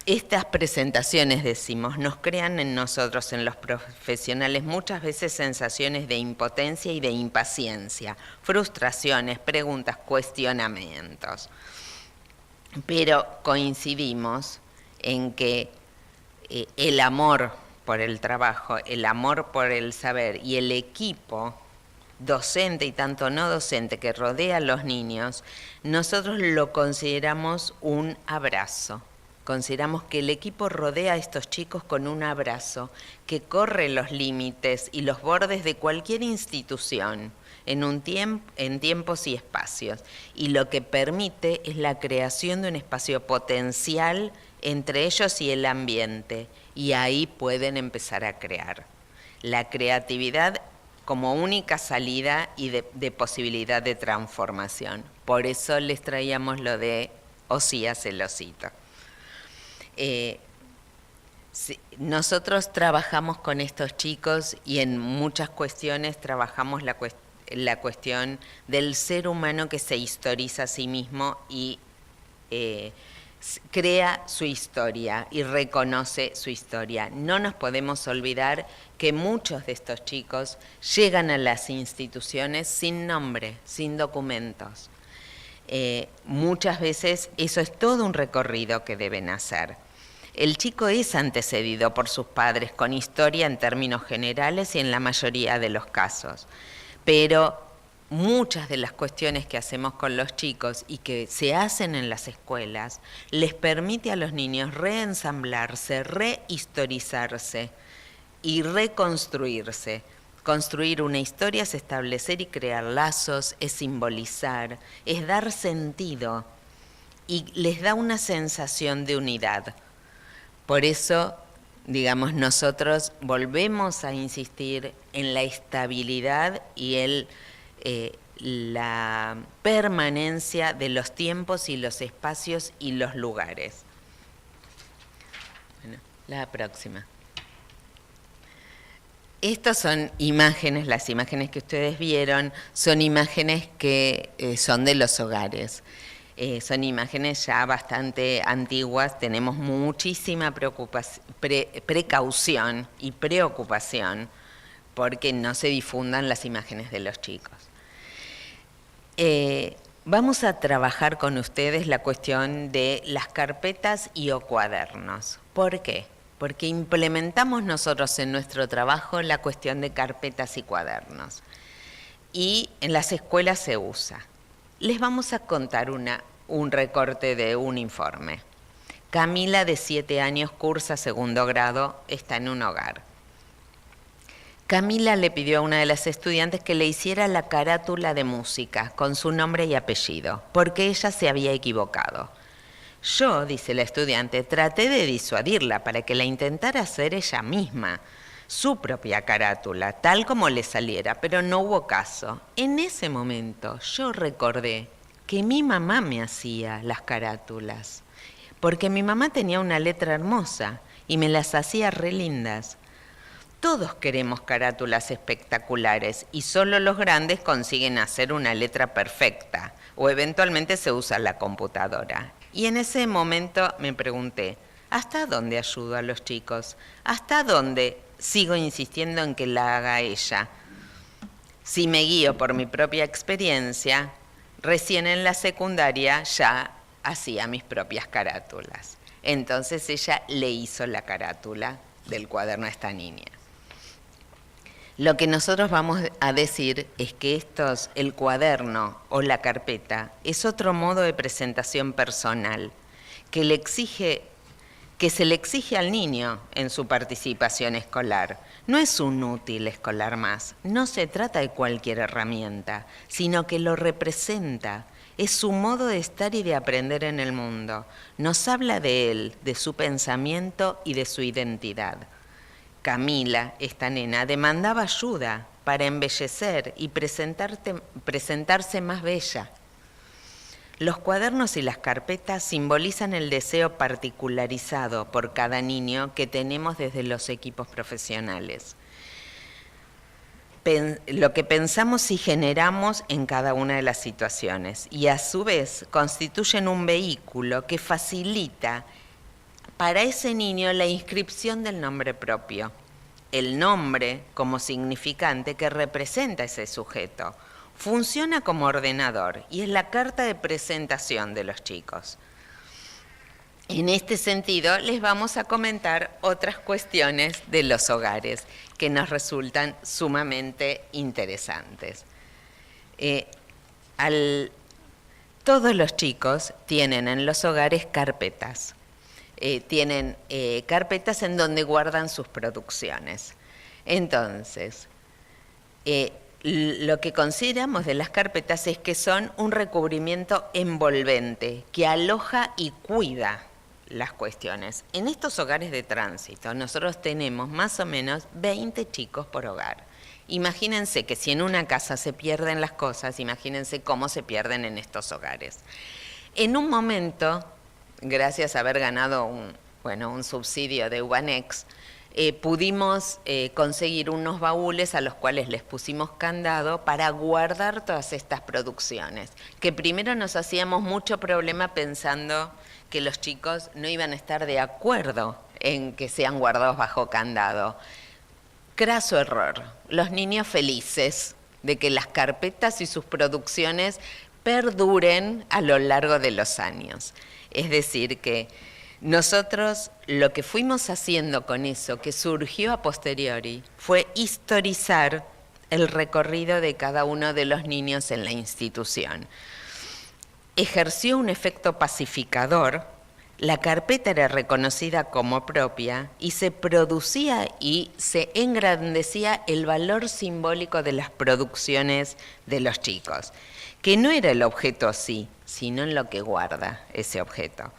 Estas presentaciones, decimos, nos crean en nosotros, en los profesionales, muchas veces sensaciones de impotencia y de impaciencia, frustraciones, preguntas, cuestionamientos. Pero coincidimos en que el amor por el trabajo, el amor por el saber y el equipo docente y tanto no docente que rodea a los niños, nosotros lo consideramos un abrazo. Consideramos que el equipo rodea a estos chicos con un abrazo que corre los límites y los bordes de cualquier institución en tiempos y espacios, y lo que permite es la creación de un espacio potencial entre ellos y el ambiente, y ahí pueden empezar a crear. La creatividad como única salida y de posibilidad de transformación. Por eso les traíamos lo de Osías el osito. Nosotros trabajamos con estos chicos y en muchas cuestiones trabajamos la cuestión del ser humano que se historiza a sí mismo y crea su historia y reconoce su historia. No nos podemos olvidar que muchos de estos chicos llegan a las instituciones sin nombre, sin documentos. Muchas veces eso es todo un recorrido que deben hacer. El chico es antecedido por sus padres con historia en términos generales y en la mayoría de los casos, pero muchas de las cuestiones que hacemos con los chicos y que se hacen en las escuelas les permite a los niños reensamblarse, rehistorizarse y reconstruirse. Construir una historia es establecer y crear lazos, es simbolizar, es dar sentido y les da una sensación de unidad. Por eso, digamos, nosotros volvemos a insistir en la estabilidad y la permanencia de los tiempos y los espacios y los lugares. Bueno, la próxima. Estas son imágenes, las imágenes que ustedes vieron, son imágenes que son de los hogares. Son imágenes ya bastante antiguas, tenemos muchísima precaución y preocupación porque no se difundan las imágenes de los chicos. Vamos a trabajar con ustedes la cuestión de las carpetas y o cuadernos. ¿Por qué? Porque implementamos nosotros en nuestro trabajo la cuestión de carpetas y cuadernos. Y en las escuelas se usa. Les vamos a contar un recorte de un informe. Camila, de 7 años, cursa 2º grado, está en un hogar. Camila le pidió a una de las estudiantes que le hiciera la carátula de música con su nombre y apellido, porque ella se había equivocado. Yo, dice la estudiante, traté de disuadirla para que la intentara hacer ella misma, su propia carátula, tal como le saliera, pero no hubo caso. En ese momento yo recordé que mi mamá me hacía las carátulas, porque mi mamá tenía una letra hermosa y me las hacía re lindas. Todos queremos carátulas espectaculares y solo los grandes consiguen hacer una letra perfecta o eventualmente se usa la computadora. Y en ese momento me pregunté, ¿hasta dónde ayudo a los chicos? ¿Hasta dónde sigo insistiendo en que la haga ella? Si me guío por mi propia experiencia, recién en la secundaria ya hacía mis propias carátulas. Entonces ella le hizo la carátula del cuaderno a esta niña. Lo que nosotros vamos a decir es que el cuaderno o la carpeta es otro modo de presentación personal que se le exige al niño en su participación escolar. No es un útil escolar más, no se trata de cualquier herramienta, sino que lo representa. Es su modo de estar y de aprender en el mundo. Nos habla de él, de su pensamiento y de su identidad. Camila, esta nena, demandaba ayuda para embellecer y presentarse más bella. Los cuadernos y las carpetas simbolizan el deseo particularizado por cada niño que tenemos desde los equipos profesionales. Lo que pensamos y generamos en cada una de las situaciones y a su vez constituyen un vehículo que facilita para ese niño la inscripción del nombre propio, el nombre como significante que representa ese sujeto. Funciona como ordenador y es la carta de presentación de los chicos. En este sentido, les vamos a comentar otras cuestiones de los hogares que nos resultan sumamente interesantes. Todos los chicos tienen en los hogares carpetas. Tienen carpetas en donde guardan sus producciones. Entonces, lo que consideramos de las carpetas es que son un recubrimiento envolvente que aloja y cuida las cuestiones. En estos hogares de tránsito nosotros tenemos más o menos 20 chicos por hogar. Imagínense que si en una casa se pierden las cosas, imagínense cómo se pierden en estos hogares. En un momento, gracias a haber ganado un subsidio de Ubanex, pudimos conseguir unos baúles a los cuales les pusimos candado para guardar todas estas producciones, que primero nos hacíamos mucho problema pensando que los chicos no iban a estar de acuerdo en que sean guardados bajo candado. Craso error. Los niños felices de que las carpetas y sus producciones perduren a lo largo de los años. Es decir, que nosotros lo que fuimos haciendo con eso, que surgió a posteriori, fue historizar el recorrido de cada uno de los niños en la institución. Ejerció un efecto pacificador, la carpeta era reconocida como propia y se producía y se engrandecía el valor simbólico de las producciones de los chicos, que no era el objeto así, sino en lo que guarda ese objeto.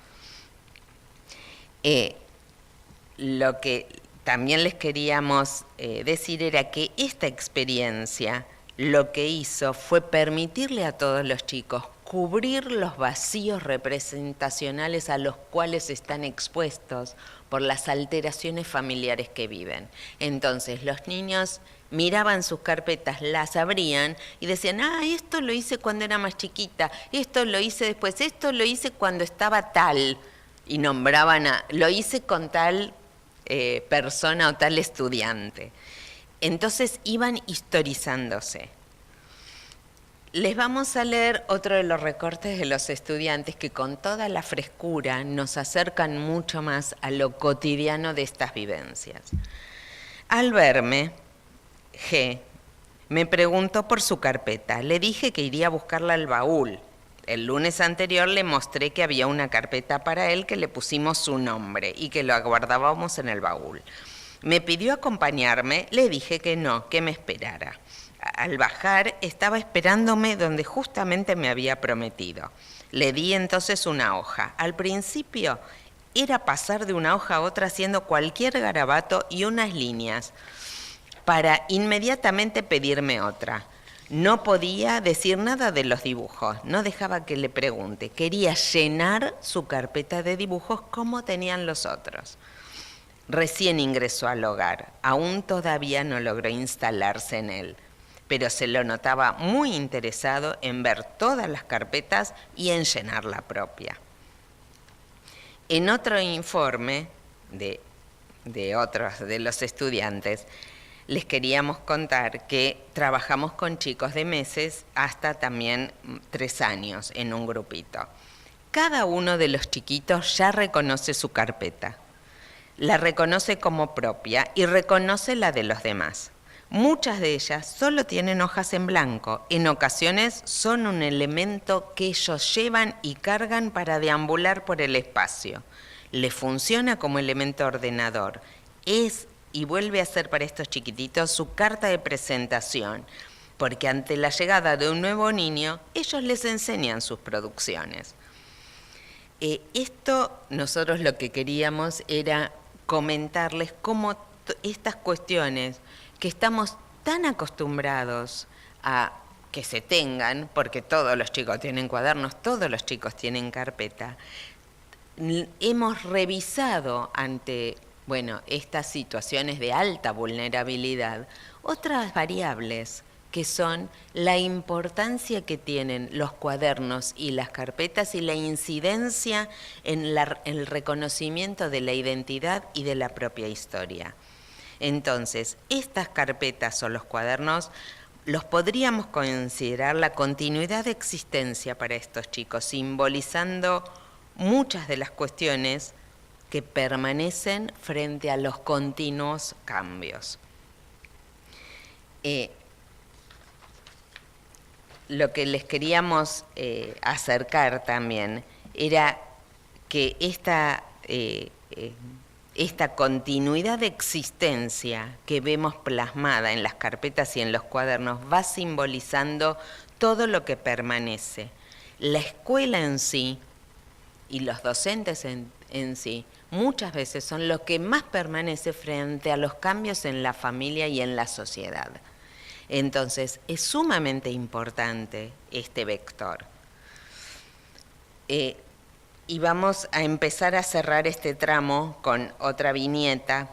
Lo que también les queríamos decir era que esta experiencia lo que hizo fue permitirle a todos los chicos cubrir los vacíos representacionales a los cuales están expuestos por las alteraciones familiares que viven. Entonces los niños miraban sus carpetas, las abrían y decían, esto lo hice cuando era más chiquita, esto lo hice después, esto lo hice cuando estaba tal, y nombraban lo hice con tal persona o tal estudiante. Entonces iban historizándose. Les vamos a leer otro de los recortes de los estudiantes que con toda la frescura nos acercan mucho más a lo cotidiano de estas vivencias. Al verme, G me preguntó por su carpeta. Le dije que iría a buscarla al baúl el lunes anterior le mostré que había una carpeta para él que le pusimos su nombre y que lo aguardábamos en el baúl. Me pidió acompañarme, le dije que no, que me esperara. Al bajar estaba esperándome donde justamente me había prometido. Le di entonces una hoja. Al principio era pasar de una hoja a otra haciendo cualquier garabato y unas líneas para inmediatamente pedirme otra. No podía decir nada de los dibujos, no dejaba que le pregunte. Quería llenar su carpeta de dibujos como tenían los otros. Recién ingresó al hogar, aún todavía no logró instalarse en él, pero se lo notaba muy interesado en ver todas las carpetas y en llenar la propia. En otro informe de otros de los estudiantes, les queríamos contar que trabajamos con chicos de meses hasta también 3 años en un grupito. Cada uno de los chiquitos ya reconoce su carpeta, la reconoce como propia y reconoce la de los demás. Muchas de ellas solo tienen hojas en blanco, en ocasiones son un elemento que ellos llevan y cargan para deambular por el espacio. Les funciona como elemento ordenador, es y vuelve a ser para estos chiquititos su carta de presentación, porque ante la llegada de un nuevo niño, ellos les enseñan sus producciones. Esto nosotros lo que queríamos era comentarles cómo estas cuestiones que estamos tan acostumbrados a que se tengan, porque todos los chicos tienen cuadernos, todos los chicos tienen carpeta, hemos revisado ante estas situaciones de alta vulnerabilidad, otras variables que son la importancia que tienen los cuadernos y las carpetas y la incidencia en el reconocimiento de la identidad y de la propia historia. Entonces, estas carpetas o los cuadernos los podríamos considerar la continuidad de existencia para estos chicos, simbolizando muchas de las cuestiones que permanecen frente a los continuos cambios. Lo que les queríamos acercar también era que esta continuidad de existencia que vemos plasmada en las carpetas y en los cuadernos va simbolizando todo lo que permanece. La escuela en sí y los docentes en sí muchas veces son lo que más permanece frente a los cambios en la familia y en la sociedad. Entonces, es sumamente importante este vector. Y vamos a empezar a cerrar este tramo con otra viñeta.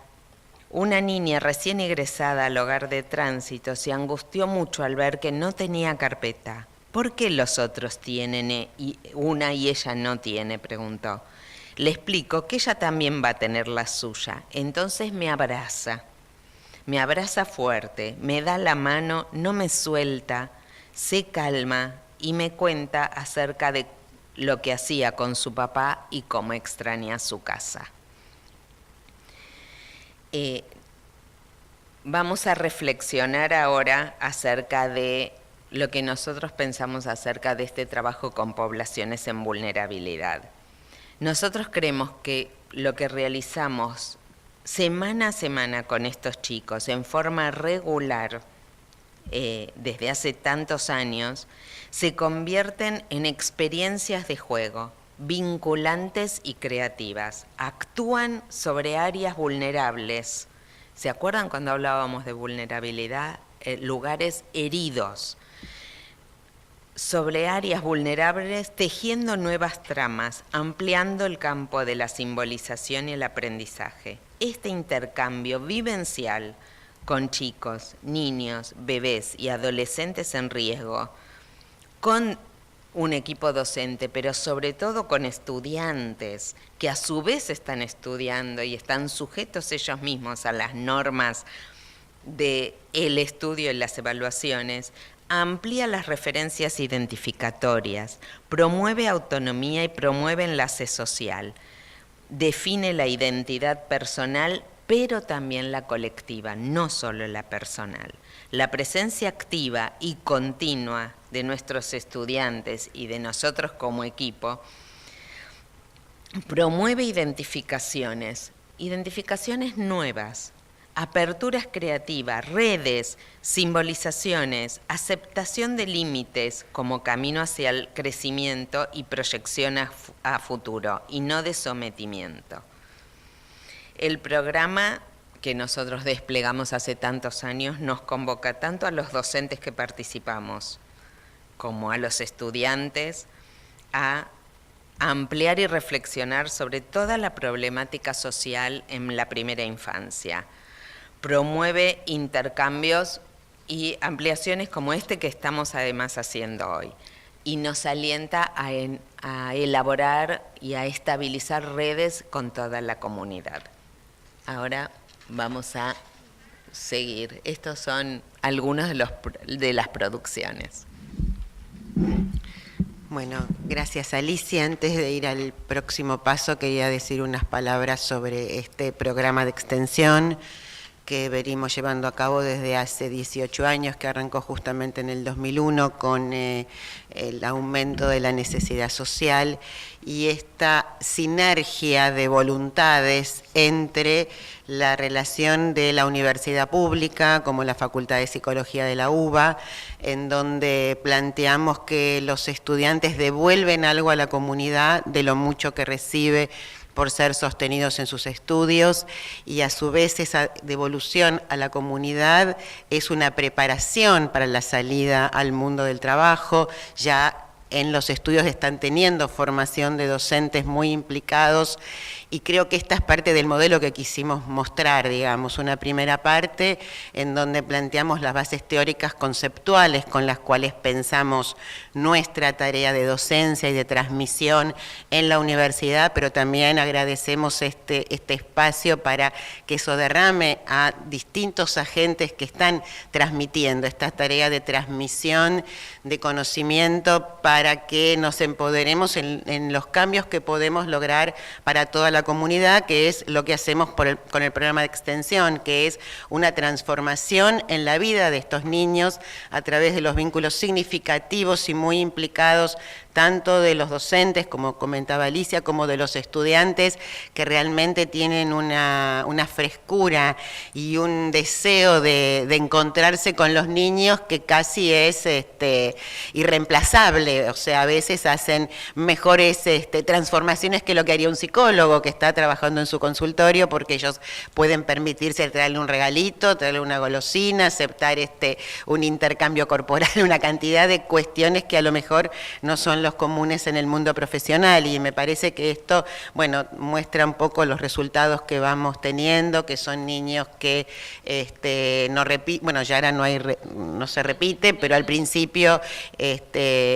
Una niña recién egresada al hogar de tránsito se angustió mucho al ver que no tenía carpeta. ¿Por qué los otros tienen una y ella no tiene?, preguntó. Le explico que ella también va a tener la suya. Entonces me abraza fuerte, me da la mano, no me suelta, se calma y me cuenta acerca de lo que hacía con su papá y cómo extraña su casa. Vamos a reflexionar ahora acerca de lo que nosotros pensamos acerca de este trabajo con poblaciones en vulnerabilidad. Nosotros creemos que lo que realizamos semana a semana con estos chicos en forma regular, desde hace tantos años, se convierten en experiencias de juego, vinculantes y creativas. Actúan sobre áreas vulnerables. ¿Se acuerdan cuando hablábamos de vulnerabilidad? Lugares heridos. Sobre áreas vulnerables, tejiendo nuevas tramas, ampliando el campo de la simbolización y el aprendizaje. Este intercambio vivencial con chicos, niños, bebés y adolescentes en riesgo, con un equipo docente, pero sobre todo con estudiantes que a su vez están estudiando y están sujetos ellos mismos a las normas del estudio y las evaluaciones, amplía las referencias identificatorias, promueve autonomía y promueve enlace social, define la identidad personal, pero también la colectiva, no solo la personal. La presencia activa y continua de nuestros estudiantes y de nosotros como equipo, promueve identificaciones nuevas, aperturas creativas, redes, simbolizaciones, aceptación de límites como camino hacia el crecimiento y proyección a futuro, y no de sometimiento. El programa que nosotros desplegamos hace tantos años nos convoca tanto a los docentes que participamos como a los estudiantes a ampliar y reflexionar sobre toda la problemática social en la primera infancia. Promueve intercambios y ampliaciones como este que estamos además haciendo hoy, y nos alienta a elaborar y a estabilizar redes con toda la comunidad. Ahora vamos a seguir. Estos son algunos de las producciones. Bueno, gracias Alicia. Antes de ir al próximo paso, quería decir unas palabras sobre este programa de extensión que venimos llevando a cabo desde hace 18 años, que arrancó justamente en el 2001 con el aumento de la necesidad social y esta sinergia de voluntades entre la relación de la universidad pública, como la Facultad de Psicología de la UBA, en donde planteamos que los estudiantes devuelven algo a la comunidad de lo mucho que recibe por ser sostenidos en sus estudios, y a su vez esa devolución a la comunidad es una preparación para la salida al mundo del trabajo. Ya en los estudios están teniendo formación de docentes muy implicados, y creo que esta es parte del modelo que quisimos mostrar, digamos, una primera parte en donde planteamos las bases teóricas conceptuales con las cuales pensamos nuestra tarea de docencia y de transmisión en la universidad, pero también agradecemos este espacio para que eso derrame a distintos agentes que están transmitiendo esta tarea de transmisión de conocimiento para que nos empoderemos en los cambios que podemos lograr para toda la comunidad, que es lo que hacemos con el programa de extensión, que es una transformación en la vida de estos niños a través de los vínculos significativos y muy implicados, tanto de los docentes, como comentaba Alicia, como de los estudiantes, que realmente tienen una frescura y un deseo de encontrarse con los niños que casi es irreemplazable. O sea, a veces hacen mejores transformaciones que lo que haría un psicólogo que está trabajando en su consultorio, porque ellos pueden permitirse traerle un regalito, traerle una golosina, aceptar un intercambio corporal, una cantidad de cuestiones que a lo mejor no son los comunes en el mundo profesional, y me parece que esto, bueno, muestra un poco los resultados que vamos teniendo, que son niños que no repiten, bueno, ya ahora no se repite, pero al principio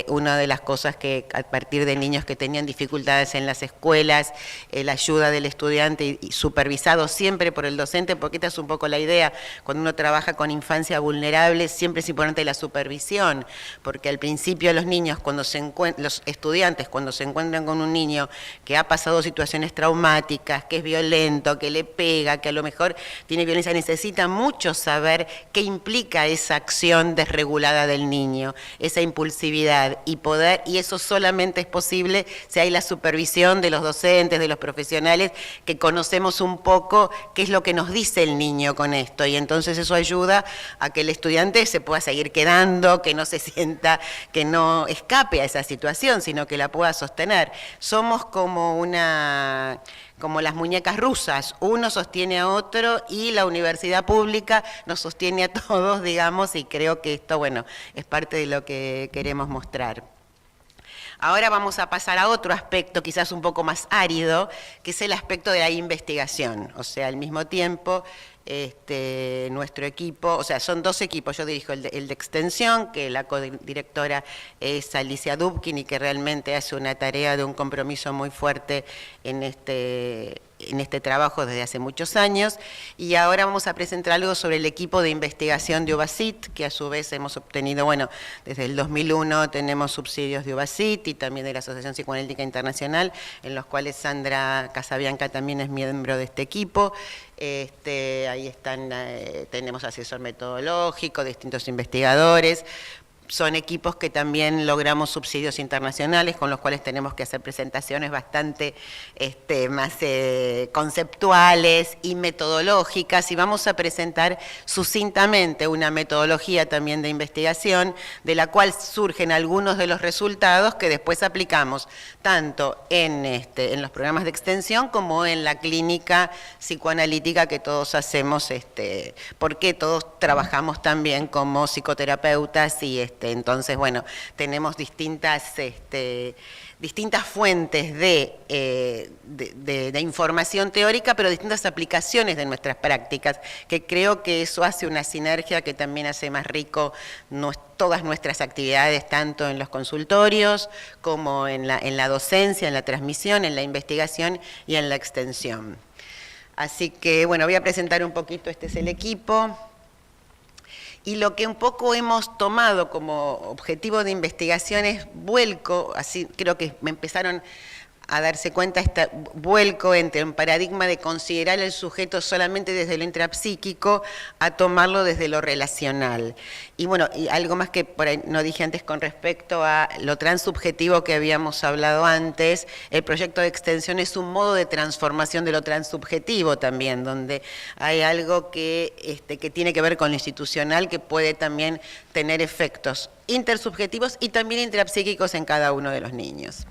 una de las cosas que a partir de niños que tenían dificultades en las escuelas, la ayuda del estudiante y supervisado siempre por el docente, porque esta es un poco la idea, cuando uno trabaja con infancia vulnerable, siempre es importante la supervisión, porque al principio los niños, los estudiantes, cuando se encuentran con un niño que ha pasado situaciones traumáticas, que es violento, que le pega, que a lo mejor tiene violencia, necesitan mucho saber qué implica esa acción desregulada del niño, esa impulsividad, y eso solamente es posible si hay la supervisión de los docentes, de los profesionales, que conocemos un poco qué es lo que nos dice el niño con esto, y entonces eso ayuda a que el estudiante se pueda seguir quedando, que no se sienta, que no escape a esa situación, sino que la pueda sostener. Somos como las muñecas rusas, uno sostiene a otro y la universidad pública nos sostiene a todos, digamos, y creo que esto, bueno, es parte de lo que queremos mostrar. Ahora vamos a pasar a otro aspecto quizás un poco más árido, que es el aspecto de la investigación. O sea, al mismo tiempo, nuestro equipo, o sea, son dos equipos, yo dirijo el de extensión, que la codirectora es Alicia Dubkin y que realmente hace una tarea de un compromiso muy fuerte en este trabajo desde hace muchos años, y ahora vamos a presentar algo sobre el equipo de investigación de UBASIT, que a su vez hemos obtenido, bueno, desde el 2001 tenemos subsidios de UBASIT y también de la Asociación Psicoanalítica Internacional, en los cuales Sandra Casabianca también es miembro de este equipo. Ahí están, tenemos asesor metodológico, distintos investigadores. son equipos que también logramos subsidios internacionales, con los cuales tenemos que hacer presentaciones bastante más conceptuales y metodológicas, y vamos a presentar sucintamente una metodología también de investigación, de la cual surgen algunos de los resultados que después aplicamos tanto en los programas de extensión como en la clínica psicoanalítica que todos hacemos, porque todos trabajamos también como psicoterapeutas y entonces, bueno, tenemos distintas fuentes de información teórica, pero distintas aplicaciones de nuestras prácticas, que creo que eso hace una sinergia que también hace más rico todas nuestras actividades, tanto en los consultorios como en la docencia, en la transmisión, en la investigación y en la extensión. Así que, bueno, voy a presentar un poquito, este es el equipo. Y lo que un poco hemos tomado como objetivo de investigación es vuelco, así creo que me empezaron a darse cuenta, este vuelco entre un paradigma de considerar el sujeto solamente desde lo intrapsíquico a tomarlo desde lo relacional. Y bueno, y algo más que por ahí no dije antes con respecto a lo transsubjetivo que habíamos hablado antes, el proyecto de extensión es un modo de transformación de lo transsubjetivo también, donde hay algo que tiene que ver con lo institucional, que puede también tener efectos intersubjetivos y también intrapsíquicos en cada uno de los niños.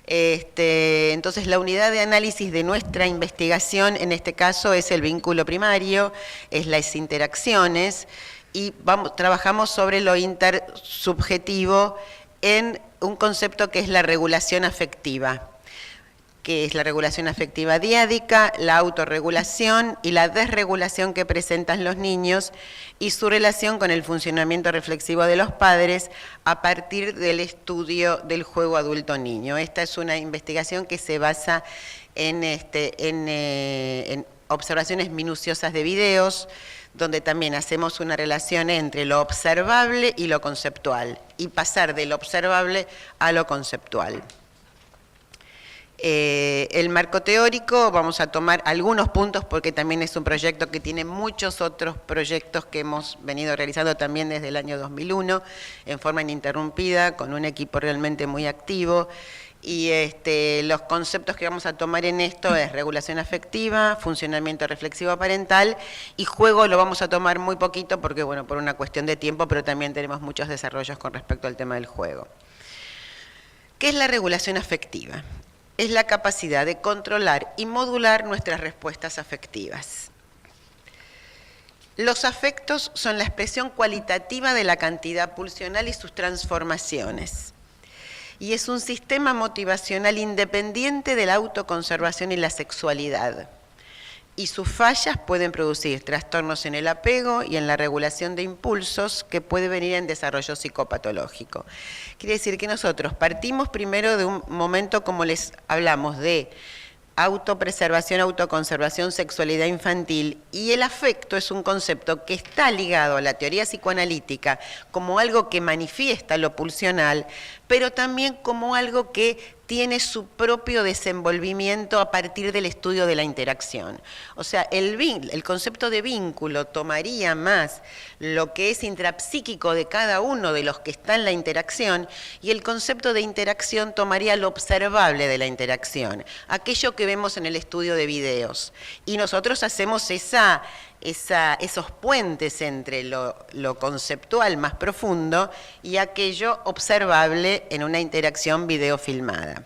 Entonces, la unidad de análisis de nuestra investigación, en este caso, es el vínculo primario, es las interacciones, y trabajamos sobre lo intersubjetivo en un concepto que es la regulación afectiva, que es la regulación afectiva diádica, la autorregulación y la desregulación que presentan los niños y su relación con el funcionamiento reflexivo de los padres a partir del estudio del juego adulto-niño. Esta es una investigación que se basa en observaciones minuciosas de videos, donde también hacemos una relación entre lo observable y lo conceptual, y pasar de lo observable a lo conceptual. El marco teórico, vamos a tomar algunos puntos porque también es un proyecto que tiene muchos otros proyectos que hemos venido realizando también desde el año 2001 en forma ininterrumpida, con un equipo realmente muy activo. Y los conceptos que vamos a tomar en esto es regulación afectiva, funcionamiento reflexivo parental, y juego lo vamos a tomar muy poquito porque, bueno, por una cuestión de tiempo, pero también tenemos muchos desarrollos con respecto al tema del juego. ¿Qué es la regulación afectiva? Es la capacidad de controlar y modular nuestras respuestas afectivas. Los afectos son la expresión cualitativa de la cantidad pulsional y sus transformaciones. Y es un sistema motivacional independiente de la autoconservación y la sexualidad. Y sus fallas pueden producir trastornos en el apego y en la regulación de impulsos que puede venir en desarrollo psicopatológico. Quiere decir que nosotros partimos primero de un momento, como les hablamos, de autopreservación, autoconservación, sexualidad infantil, y el afecto es un concepto que está ligado a la teoría psicoanalítica como algo que manifiesta lo pulsional, pero también como algo que tiene su propio desenvolvimiento a partir del estudio de la interacción. O sea, el concepto de vínculo tomaría más lo que es intrapsíquico de cada uno de los que está en la interacción, y el concepto de interacción tomaría lo observable de la interacción, aquello que vemos en el estudio de videos. Y nosotros hacemos esos puentes entre lo conceptual más profundo y aquello observable en una interacción videofilmada.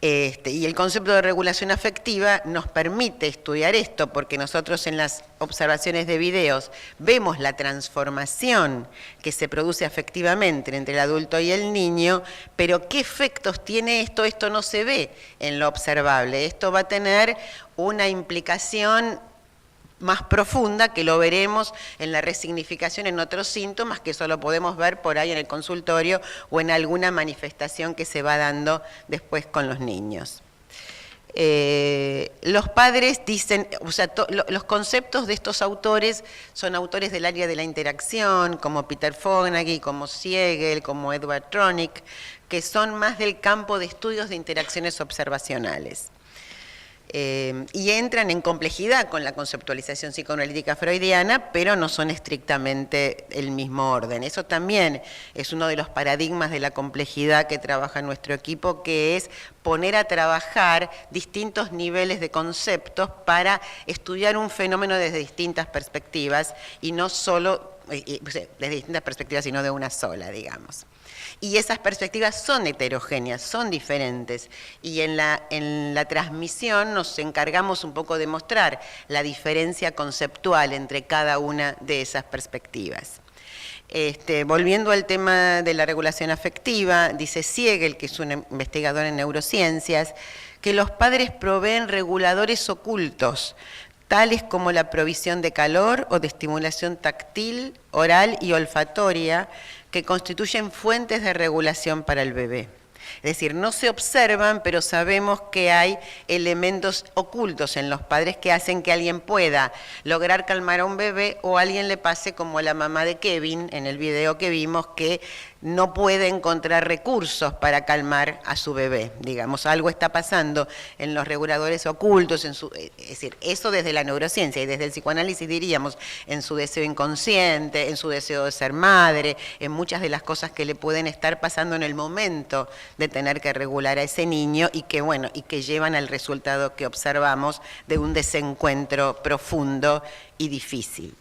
Y el concepto de regulación afectiva nos permite estudiar esto, porque nosotros en las observaciones de videos vemos la transformación que se produce afectivamente entre el adulto y el niño, pero ¿qué efectos tiene esto? Esto no se ve en lo observable. Esto va a tener una implicación más profunda, que lo veremos en la resignificación en otros síntomas que solo podemos ver por ahí en el consultorio o en alguna manifestación que se va dando después con los niños. Los padres dicen, o sea, los conceptos de estos autores son autores del área de la interacción, como Peter Fonagy, como Siegel, como Edward Tronick, que son más del campo de estudios de interacciones observacionales. Y entran en complejidad con la conceptualización psicoanalítica freudiana, pero no son estrictamente el mismo orden. Eso también es uno de los paradigmas de la complejidad que trabaja nuestro equipo, que es poner a trabajar distintos niveles de conceptos para estudiar un fenómeno desde distintas perspectivas, y no solo desde distintas perspectivas, sino de una sola, digamos. Y esas perspectivas son heterogéneas, son diferentes, y en la transmisión nos encargamos un poco de mostrar la diferencia conceptual entre cada una de esas perspectivas. Volviendo al tema de la regulación afectiva, dice Siegel, que es un investigador en neurociencias, que los padres proveen reguladores ocultos, tales como la provisión de calor o de estimulación táctil, oral y olfatoria, que constituyen fuentes de regulación para el bebé. Es decir, no se observan, pero sabemos que hay elementos ocultos en los padres que hacen que alguien pueda lograr calmar a un bebé, o a alguien le pase como a la mamá de Kevin en el video que vimos, que no puede encontrar recursos para calmar a su bebé. Digamos, algo está pasando en los reguladores ocultos, es decir, eso desde la neurociencia, y desde el psicoanálisis diríamos en su deseo inconsciente, en su deseo de ser madre, en muchas de las cosas que le pueden estar pasando en el momento de tener que regular a ese niño, y que, bueno, y que llevan al resultado que observamos de un desencuentro profundo y difícil.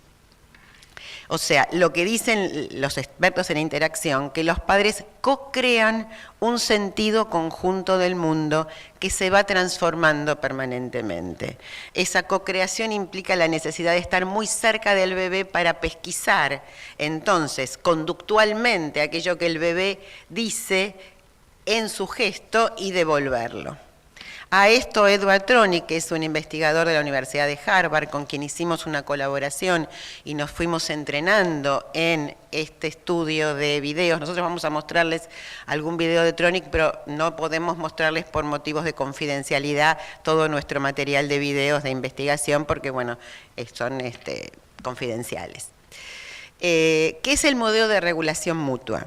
O sea, lo que dicen los expertos en interacción, que los padres co-crean un sentido conjunto del mundo que se va transformando permanentemente. Esa co-creación implica la necesidad de estar muy cerca del bebé para pesquisar, entonces, conductualmente, aquello que el bebé dice en su gesto y devolverlo. A esto Edward Tronick, que es un investigador de la Universidad de Harvard, con quien hicimos una colaboración y nos fuimos entrenando en este estudio de videos. Nosotros vamos a mostrarles algún video de Tronick, pero no podemos mostrarles por motivos de confidencialidad todo nuestro material de videos de investigación, porque bueno, son confidenciales. ¿Qué es el modelo de regulación mutua?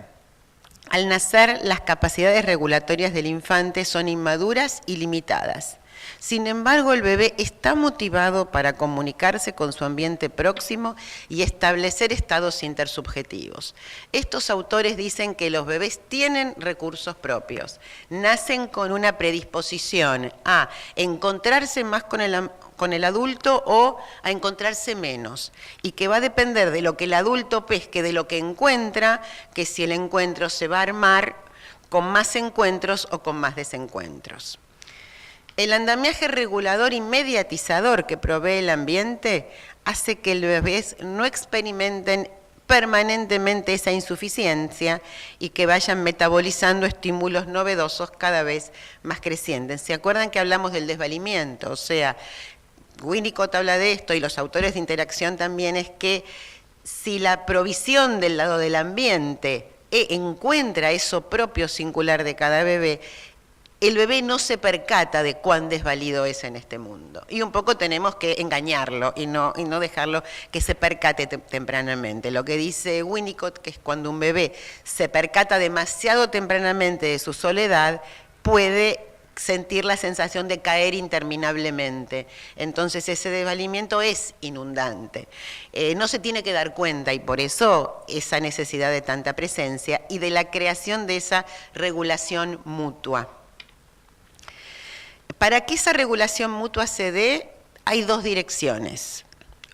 Al nacer, las capacidades regulatorias del infante son inmaduras y limitadas. Sin embargo, el bebé está motivado para comunicarse con su ambiente próximo y establecer estados intersubjetivos. Estos autores dicen que los bebés tienen recursos propios, nacen con una predisposición a encontrarse más con el adulto o a encontrarse menos, y que va a depender de lo que el adulto pesque, de lo que encuentra, que si el encuentro se va a armar con más encuentros o con más desencuentros. El andamiaje regulador y mediatizador que provee el ambiente hace que los bebés no experimenten permanentemente esa insuficiencia y que vayan metabolizando estímulos novedosos cada vez más crecientes. ¿Se acuerdan que hablamos del desvalimiento? O sea, Winnicott habla de esto, y los autores de interacción también, es que si la provisión del lado del ambiente encuentra eso propio singular de cada bebé, el bebé no se percata de cuán desvalido es en este mundo. Y un poco tenemos que engañarlo y no dejarlo que se percate tempranamente. Lo que dice Winnicott, que es cuando un bebé se percata demasiado tempranamente de su soledad, puede sentir la sensación de caer interminablemente. Entonces ese desvalimiento es inundante. No se tiene que dar cuenta, y por eso esa necesidad de tanta presencia y de la creación de esa regulación mutua. Para que esa regulación mutua se dé, hay dos direcciones.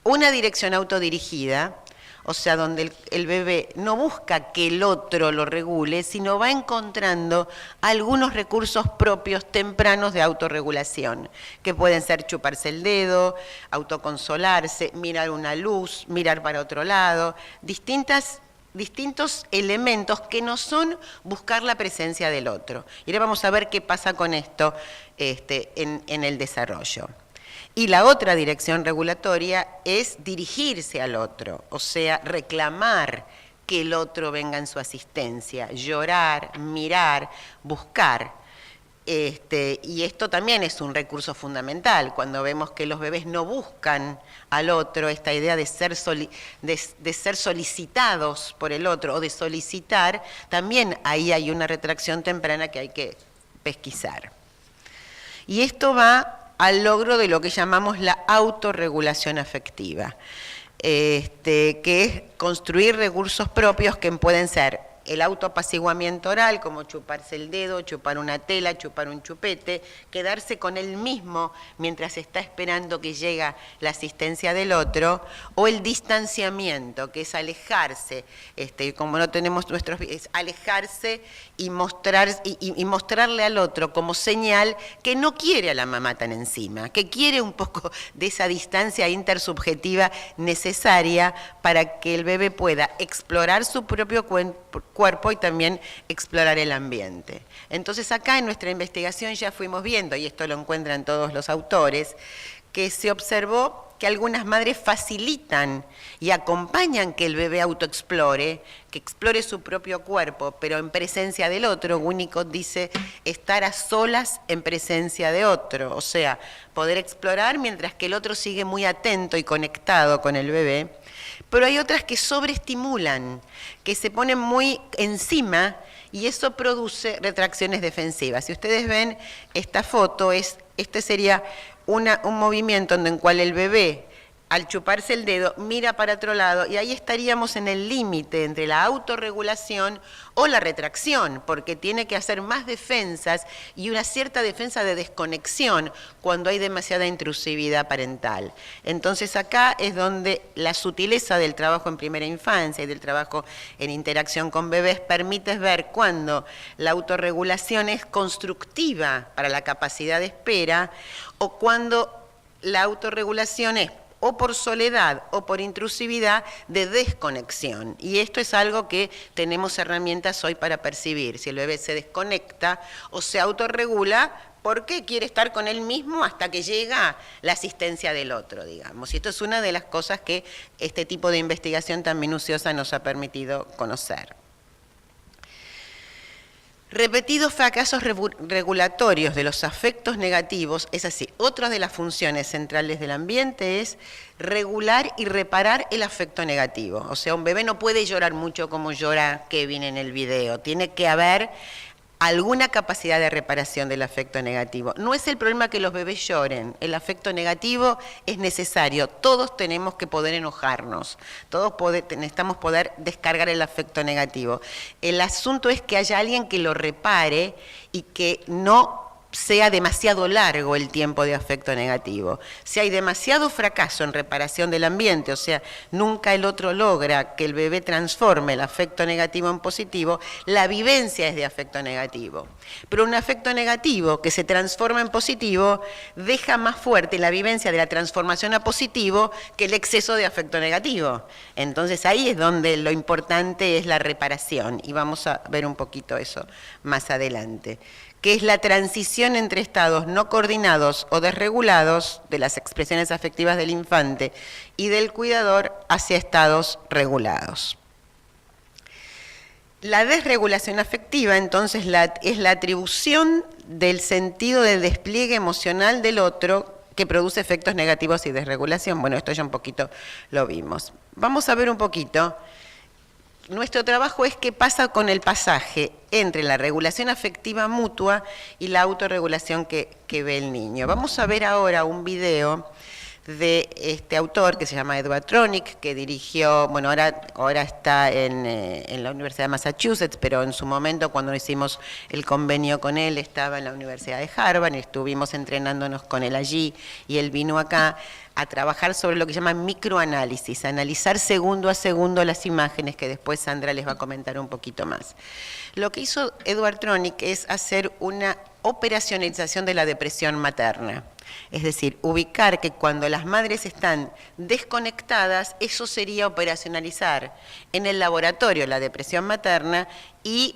Una dirección autodirigida, o sea, donde el bebé no busca que el otro lo regule, sino va encontrando algunos recursos propios tempranos de autorregulación, que pueden ser chuparse el dedo, autoconsolarse, mirar una luz, mirar para otro lado, distintos elementos que no son buscar la presencia del otro. Y ahora vamos a ver qué pasa con esto en el desarrollo. Y la otra dirección regulatoria es dirigirse al otro, o sea, reclamar que el otro venga en su asistencia, llorar, mirar, buscar. Y esto también es un recurso fundamental, cuando vemos que los bebés no buscan al otro, esta idea de ser solicitados por el otro o de solicitar, también ahí hay una retracción temprana que hay que pesquisar. Y esto va al logro de lo que llamamos la autorregulación afectiva, que es construir recursos propios que pueden ser el autoapaciguamiento oral, como chuparse el dedo, chupar una tela, chupar un chupete, quedarse con él mismo mientras está esperando que llegue la asistencia del otro, o el distanciamiento, que es alejarse, como no tenemos es alejarse y mostrarle al otro como señal que no quiere a la mamá tan encima, que quiere un poco de esa distancia intersubjetiva necesaria para que el bebé pueda explorar su propio cuerpo y también explorar el ambiente. Entonces acá en nuestra investigación ya fuimos viendo, y esto lo encuentran todos los autores, que se observó que algunas madres facilitan y acompañan que el bebé autoexplore, que explore su propio cuerpo, pero en presencia del otro. Winnicott dice estar a solas en presencia de otro, o sea, poder explorar mientras que el otro sigue muy atento y conectado con el bebé. Pero hay otras que sobreestimulan, que se ponen muy encima y eso produce retracciones defensivas. Si ustedes ven esta foto, este sería un movimiento en el cual el bebé, al chuparse el dedo, mira para otro lado y ahí estaríamos en el límite entre la autorregulación o la retracción, porque tiene que hacer más defensas y una cierta defensa de desconexión cuando hay demasiada intrusividad parental. Entonces acá es donde la sutileza del trabajo en primera infancia y del trabajo en interacción con bebés permite ver cuando la autorregulación es constructiva para la capacidad de espera o cuando la autorregulación es o por soledad o por intrusividad de desconexión. Y esto es algo que tenemos herramientas hoy para percibir. Si el bebé se desconecta o se autorregula, porque quiere estar con él mismo hasta que llega la asistencia del otro, digamos. Y esto es una de las cosas que este tipo de investigación tan minuciosa nos ha permitido conocer. Repetidos fracasos regulatorios de los afectos negativos, es así, otra de las funciones centrales del ambiente es regular y reparar el afecto negativo. O sea, un bebé no puede llorar mucho como llora Kevin en el video, tiene que haber alguna capacidad de reparación del afecto negativo. No es el problema que los bebés lloren, el afecto negativo es necesario, todos tenemos que poder enojarnos, todos necesitamos poder descargar el afecto negativo. El asunto es que haya alguien que lo repare y que no sea demasiado largo el tiempo de afecto negativo. Si hay demasiado fracaso en reparación del ambiente, o sea, nunca el otro logra que el bebé transforme el afecto negativo en positivo, la vivencia es de afecto negativo. Pero un afecto negativo que se transforma en positivo deja más fuerte la vivencia de la transformación a positivo que el exceso de afecto negativo. Entonces ahí es donde lo importante es la reparación y vamos a ver un poquito eso más adelante, que es la transición entre estados no coordinados o desregulados de las expresiones afectivas del infante y del cuidador hacia estados regulados. La desregulación afectiva, entonces, es la atribución del sentido del despliegue emocional del otro que produce efectos negativos y desregulación. Bueno, esto ya un poquito lo vimos. Vamos a ver un poquito. Nuestro trabajo es qué pasa con el pasaje entre la regulación afectiva mutua y la autorregulación que ve el niño. Vamos a ver ahora un video de este autor que se llama Edward Tronick, que dirigió, bueno, ahora está en la Universidad de Massachusetts, pero en su momento cuando hicimos el convenio con él estaba en la Universidad de Harvard y estuvimos entrenándonos con él allí y él vino acá a trabajar sobre lo que llama microanálisis, analizar segundo a segundo las imágenes, que después Sandra les va a comentar un poquito más. Lo que hizo Edward Tronick es hacer una operacionalización de la depresión materna. Es decir, ubicar que cuando las madres están desconectadas, eso sería operacionalizar en el laboratorio la depresión materna y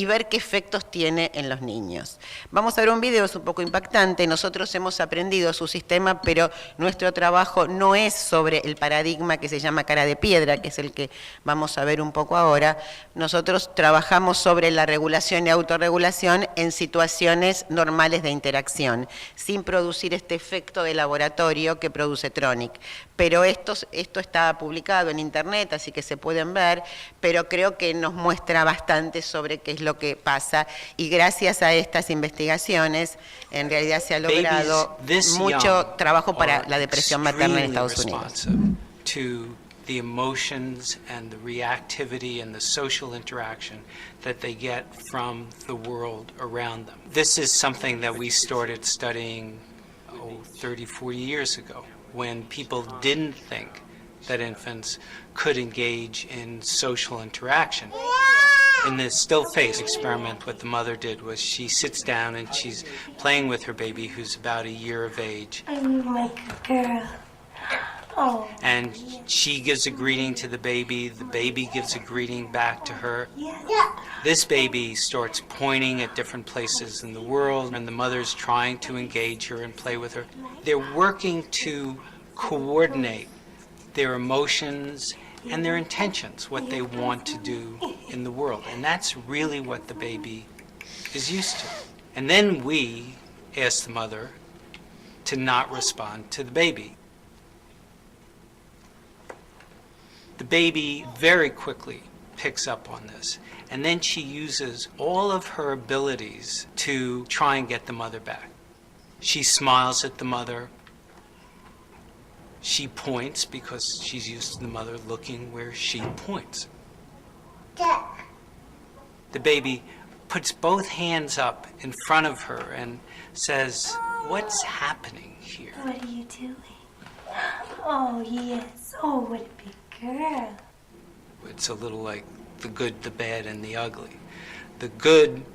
ver qué efectos tiene en los niños. Vamos a ver un video, es un poco impactante. Nosotros hemos aprendido su sistema, pero nuestro trabajo no es sobre el paradigma que se llama cara de piedra, que es el que vamos a ver un poco ahora. Nosotros trabajamos sobre la regulación y autorregulación en situaciones normales de interacción, sin producir producir este efecto de laboratorio que produce Tronic. Pero esto está publicado en internet, así que se pueden ver, pero creo que nos muestra bastante sobre qué es lo que pasa, y gracias a estas investigaciones en realidad se ha logrado mucho trabajo para la depresión materna en Estados Unidos. The emotions and the reactivity and the social interaction that they get from the world around them. This is something that we started studying 30, 40 years ago, when people didn't think that infants could engage in social interaction. In the still face experiment, what the mother did was she sits down and she's playing with her baby, who's about a year of age. I'm like a girl. Oh. And she gives a greeting to the baby gives a greeting back to her. Yeah. This baby starts pointing at different places in the world, and the mother's trying to engage her and play with her. They're working to coordinate their emotions and their intentions, what they want to do in the world. And that's really what the baby is used to. And then we ask the mother to not respond to the baby. The baby very quickly picks up on this, and then she uses all of her abilities to try and get the mother back. She smiles at the mother. She points because she's used to the mother looking where she points. The baby puts both hands up in front of her and says, "What's happening here?" What are you doing? Oh, yes. Oh, what a big girl. It's a little like the good, the bad, and the ugly. The good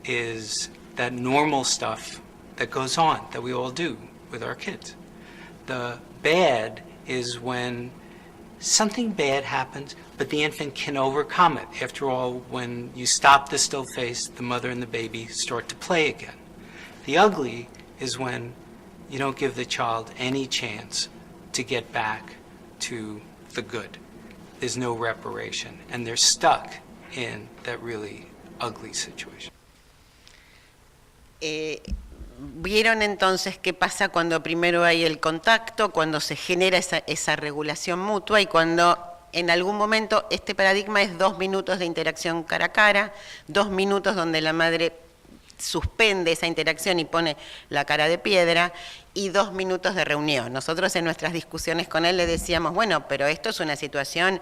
is that normal stuff that goes on, that we all do with our kids. The bad is when something bad happens, but the infant can overcome it. After all, when you stop the still face, the mother and the baby start to play again. The ugly is when you don't give the child any chance to get back to the good. There's no reparation, and they're stuck in that really ugly situation. ¿Vieron entonces qué pasa cuando primero hay el contacto, cuando se genera esa regulación mutua y cuando en algún momento este paradigma es 2 minutos de interacción cara a cara, 2 minutos donde la madre suspende esa interacción y pone la cara de piedra, y 2 minutos de reunión? Nosotros en nuestras discusiones con él le decíamos, bueno, pero esto es una situación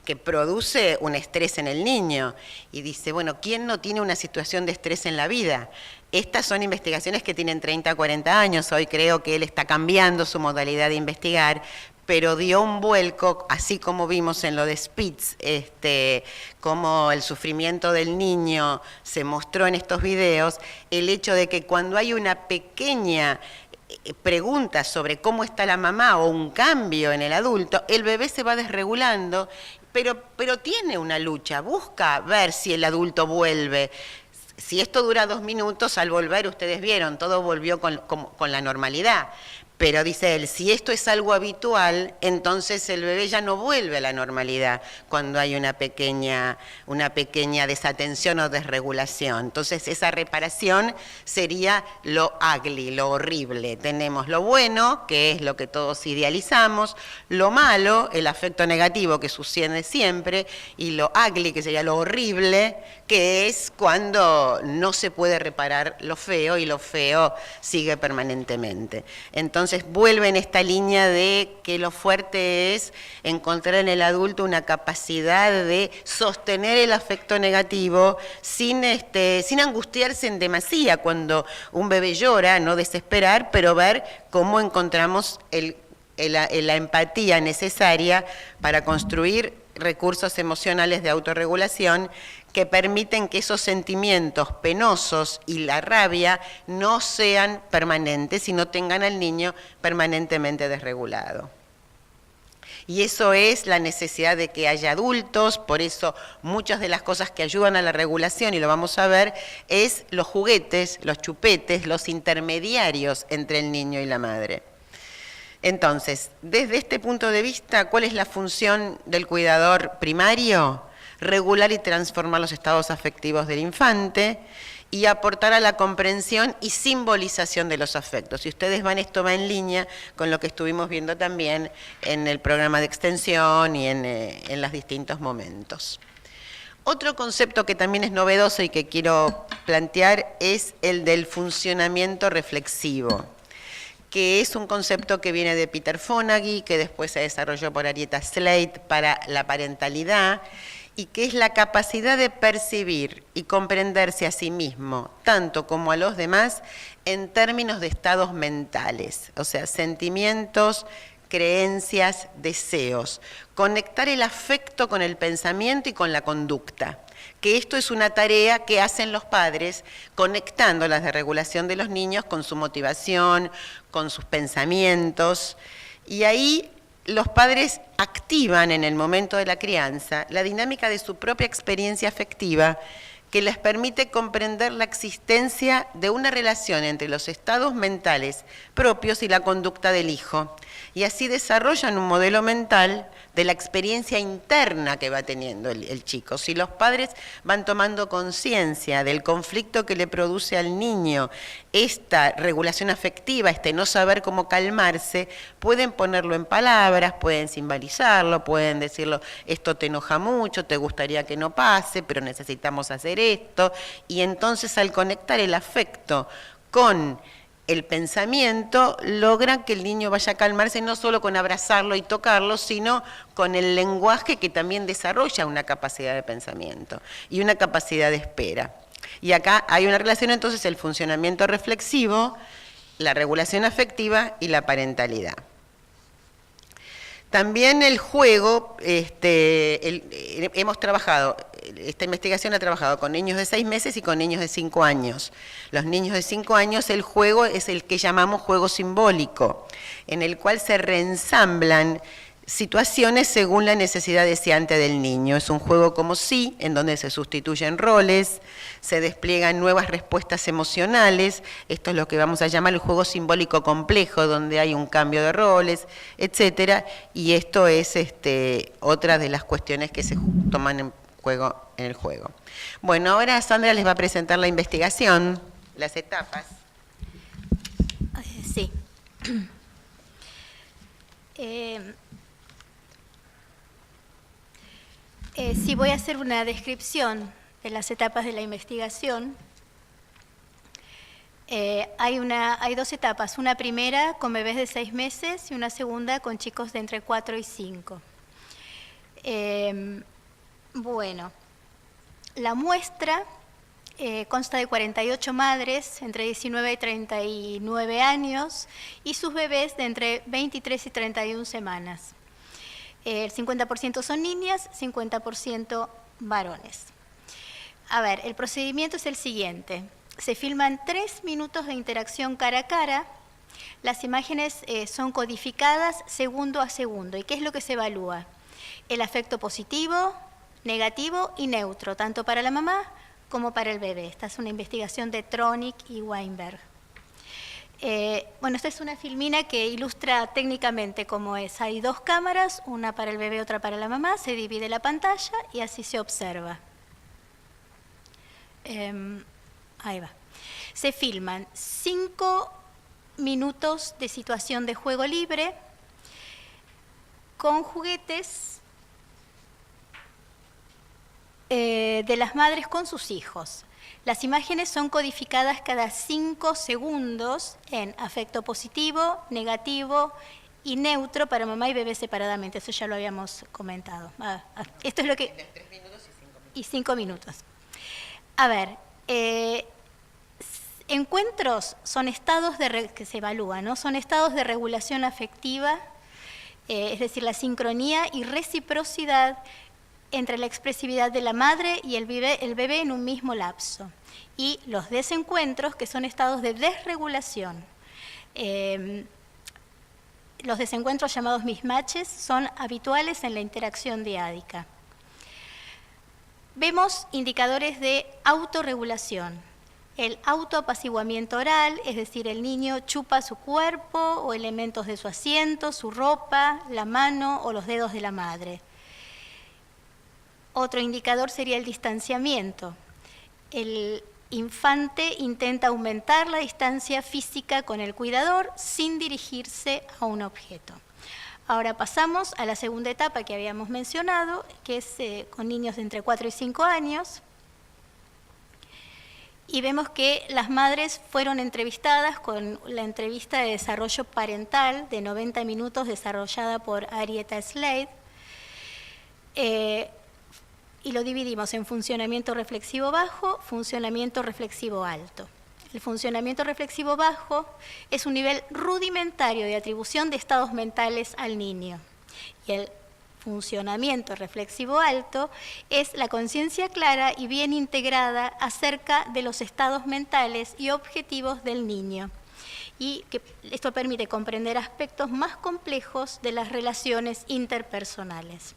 que produce un estrés en el niño. Y dice, bueno, ¿quién no tiene una situación de estrés en la vida? Estas son investigaciones que tienen 30, 40 años. Hoy creo que él está cambiando su modalidad de investigar, pero dio un vuelco, así como vimos en lo de Spitz, como el sufrimiento del niño se mostró en estos videos, el hecho de que cuando hay una pequeña pregunta sobre cómo está la mamá o un cambio en el adulto, el bebé se va desregulando, pero tiene una lucha, busca ver si el adulto vuelve. Si esto dura 2 minutos, al volver, ustedes vieron, todo volvió con la normalidad. Pero dice él, si esto es algo habitual, entonces el bebé ya no vuelve a la normalidad cuando hay una pequeña desatención o desregulación. Entonces esa reparación sería lo ugly, lo horrible. Tenemos lo bueno, que es lo que todos idealizamos, lo malo, el afecto negativo que sucede siempre, y lo ugly, que sería lo horrible, que es cuando no se puede reparar lo feo y lo feo sigue permanentemente. Entonces vuelve en esta línea de que lo fuerte es encontrar en el adulto una capacidad de sostener el afecto negativo sin angustiarse en demasía. Cuando un bebé llora, no desesperar, pero ver cómo encontramos la empatía necesaria para construir recursos emocionales de autorregulación que permiten que esos sentimientos penosos y la rabia no sean permanentes y no tengan al niño permanentemente desregulado. Y eso es la necesidad de que haya adultos, por eso muchas de las cosas que ayudan a la regulación, y lo vamos a ver, es los juguetes, los chupetes, los intermediarios entre el niño y la madre. Entonces, desde este punto de vista, ¿cuál es la función del cuidador primario? Regular y transformar los estados afectivos del infante y aportar a la comprensión y simbolización de los afectos. Y ustedes esto va en línea con lo que estuvimos viendo también en el programa de extensión y en los distintos momentos. Otro concepto que también es novedoso y que quiero plantear es el del funcionamiento reflexivo, que es un concepto que viene de Peter Fonagy, que después se desarrolló por Arietta Slate para la parentalidad, y que es la capacidad de percibir y comprenderse a sí mismo, tanto como a los demás, en términos de estados mentales, o sea, sentimientos, creencias, deseos. Conectar el afecto con el pensamiento y con la conducta, que esto es una tarea que hacen los padres, conectando las de regulación de los niños con su motivación, con sus pensamientos, y ahí los padres activan en el momento de la crianza la dinámica de su propia experiencia afectiva, que les permite comprender la existencia de una relación entre los estados mentales propios y la conducta del hijo. Y así desarrollan un modelo mental de la experiencia interna que va teniendo el chico. Si los padres van tomando conciencia del conflicto que le produce al niño esta regulación afectiva, no saber cómo calmarse, pueden ponerlo en palabras, pueden simbolizarlo, pueden decirlo, esto te enoja mucho, te gustaría que no pase, pero necesitamos hacer esto. Y entonces al conectar el afecto con el pensamiento, logran que el niño vaya a calmarse no solo con abrazarlo y tocarlo, sino con el lenguaje que también desarrolla una capacidad de pensamiento y una capacidad de espera. Y acá hay una relación entonces el funcionamiento reflexivo, la regulación afectiva y la parentalidad. También el juego, hemos trabajado, esta investigación ha trabajado con niños de 6 meses y con niños de 5 años. Los niños de 5 años, el juego es el que llamamos juego simbólico, en el cual se reensamblan situaciones según la necesidad deseante del niño. Es un juego como sí, en donde se sustituyen roles, se despliegan nuevas respuestas emocionales. Esto es lo que vamos a llamar el juego simbólico complejo, donde hay un cambio de roles, etcétera. Y esto es otra de las cuestiones que se toman en el juego. Bueno, ahora Sandra les va a presentar la investigación, las etapas. Sí. Sí, voy a hacer una descripción de las etapas de la investigación. Hay 2 etapas, una primera con bebés de 6 meses y una segunda con chicos de entre 4 y 5. Bueno, la muestra consta de 48 madres entre 19 y 39 años y sus bebés de entre 23 y 31 semanas. El 50% son niñas, 50% varones. A ver, el procedimiento es el siguiente. Se filman 3 minutos de interacción cara a cara. Las imágenes son codificadas segundo a segundo. ¿Y qué es lo que se evalúa? El afecto positivo, negativo y neutro, tanto para la mamá como para el bebé. Esta es una investigación de Tronick y Weinberg. Bueno, esta es una filmina que ilustra técnicamente cómo es. Hay 2 cámaras, una para el bebé, otra para la mamá, se divide la pantalla y así se observa. Ahí va. Se filman 5 minutos de situación de juego libre con juguetes de las madres con sus hijos. Las imágenes son codificadas cada 5 segundos en afecto positivo, negativo y neutro para mamá y bebé separadamente. Eso ya lo habíamos comentado. Esto es lo que... 3 minutos y 5 minutos. Y 5 minutos. A ver, encuentros son estados que se evalúan, ¿no? Son estados de regulación afectiva, es decir, la sincronía y reciprocidad entre la expresividad de la madre y el bebé en un mismo lapso. Y los desencuentros, que son estados de desregulación. Los desencuentros llamados mismatches son habituales en la interacción diádica. Vemos indicadores de autorregulación. El autoapaciguamiento oral, es decir, el niño chupa su cuerpo o elementos de su asiento, su ropa, la mano o los dedos de la madre. Otro indicador sería el distanciamiento. El infante intenta aumentar la distancia física con el cuidador sin dirigirse a un objeto. Ahora pasamos a la segunda etapa que habíamos mencionado, que es con niños de entre 4 y 5 años. Y vemos que las madres fueron entrevistadas con la entrevista de desarrollo parental de 90 minutos desarrollada por Arietta Slade. Y lo dividimos en funcionamiento reflexivo bajo, funcionamiento reflexivo alto. El funcionamiento reflexivo bajo es un nivel rudimentario de atribución de estados mentales al niño. Y el funcionamiento reflexivo alto es la conciencia clara y bien integrada acerca de los estados mentales y objetivos del niño. Y que esto permite comprender aspectos más complejos de las relaciones interpersonales.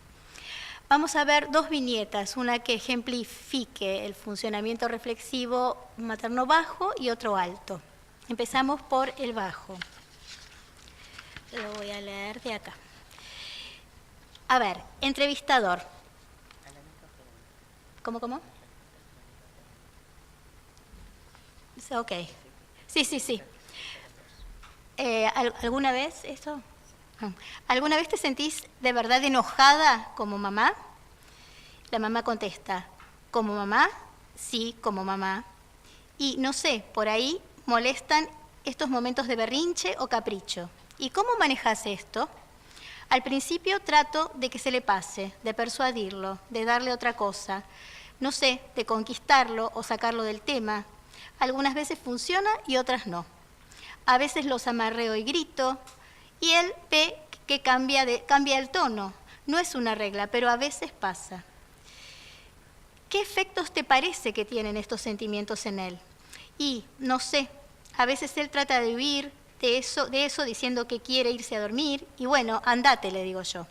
Vamos a ver dos viñetas, una que ejemplifique el funcionamiento reflexivo materno bajo y otro alto. Empezamos por el bajo. Lo voy a leer de acá. A ver, entrevistador. ¿Cómo? Ok. Sí. ¿Alguna vez esto? ¿Alguna vez te sentís de verdad enojada como mamá? La mamá contesta, ¿como mamá? Sí, como mamá. Y no sé, por ahí molestan estos momentos de berrinche o capricho. ¿Y cómo manejas esto? Al principio trato de que se le pase, de persuadirlo, de darle otra cosa. No sé, de conquistarlo o sacarlo del tema. Algunas veces funciona y otras no. A veces los amarreo y grito. Y él ve que cambia el tono. No es una regla, pero a veces pasa. ¿Qué efectos te parece que tienen estos sentimientos en él? Y, no sé, a veces él trata de huir de eso diciendo que quiere irse a dormir. Y bueno, andate, le digo yo.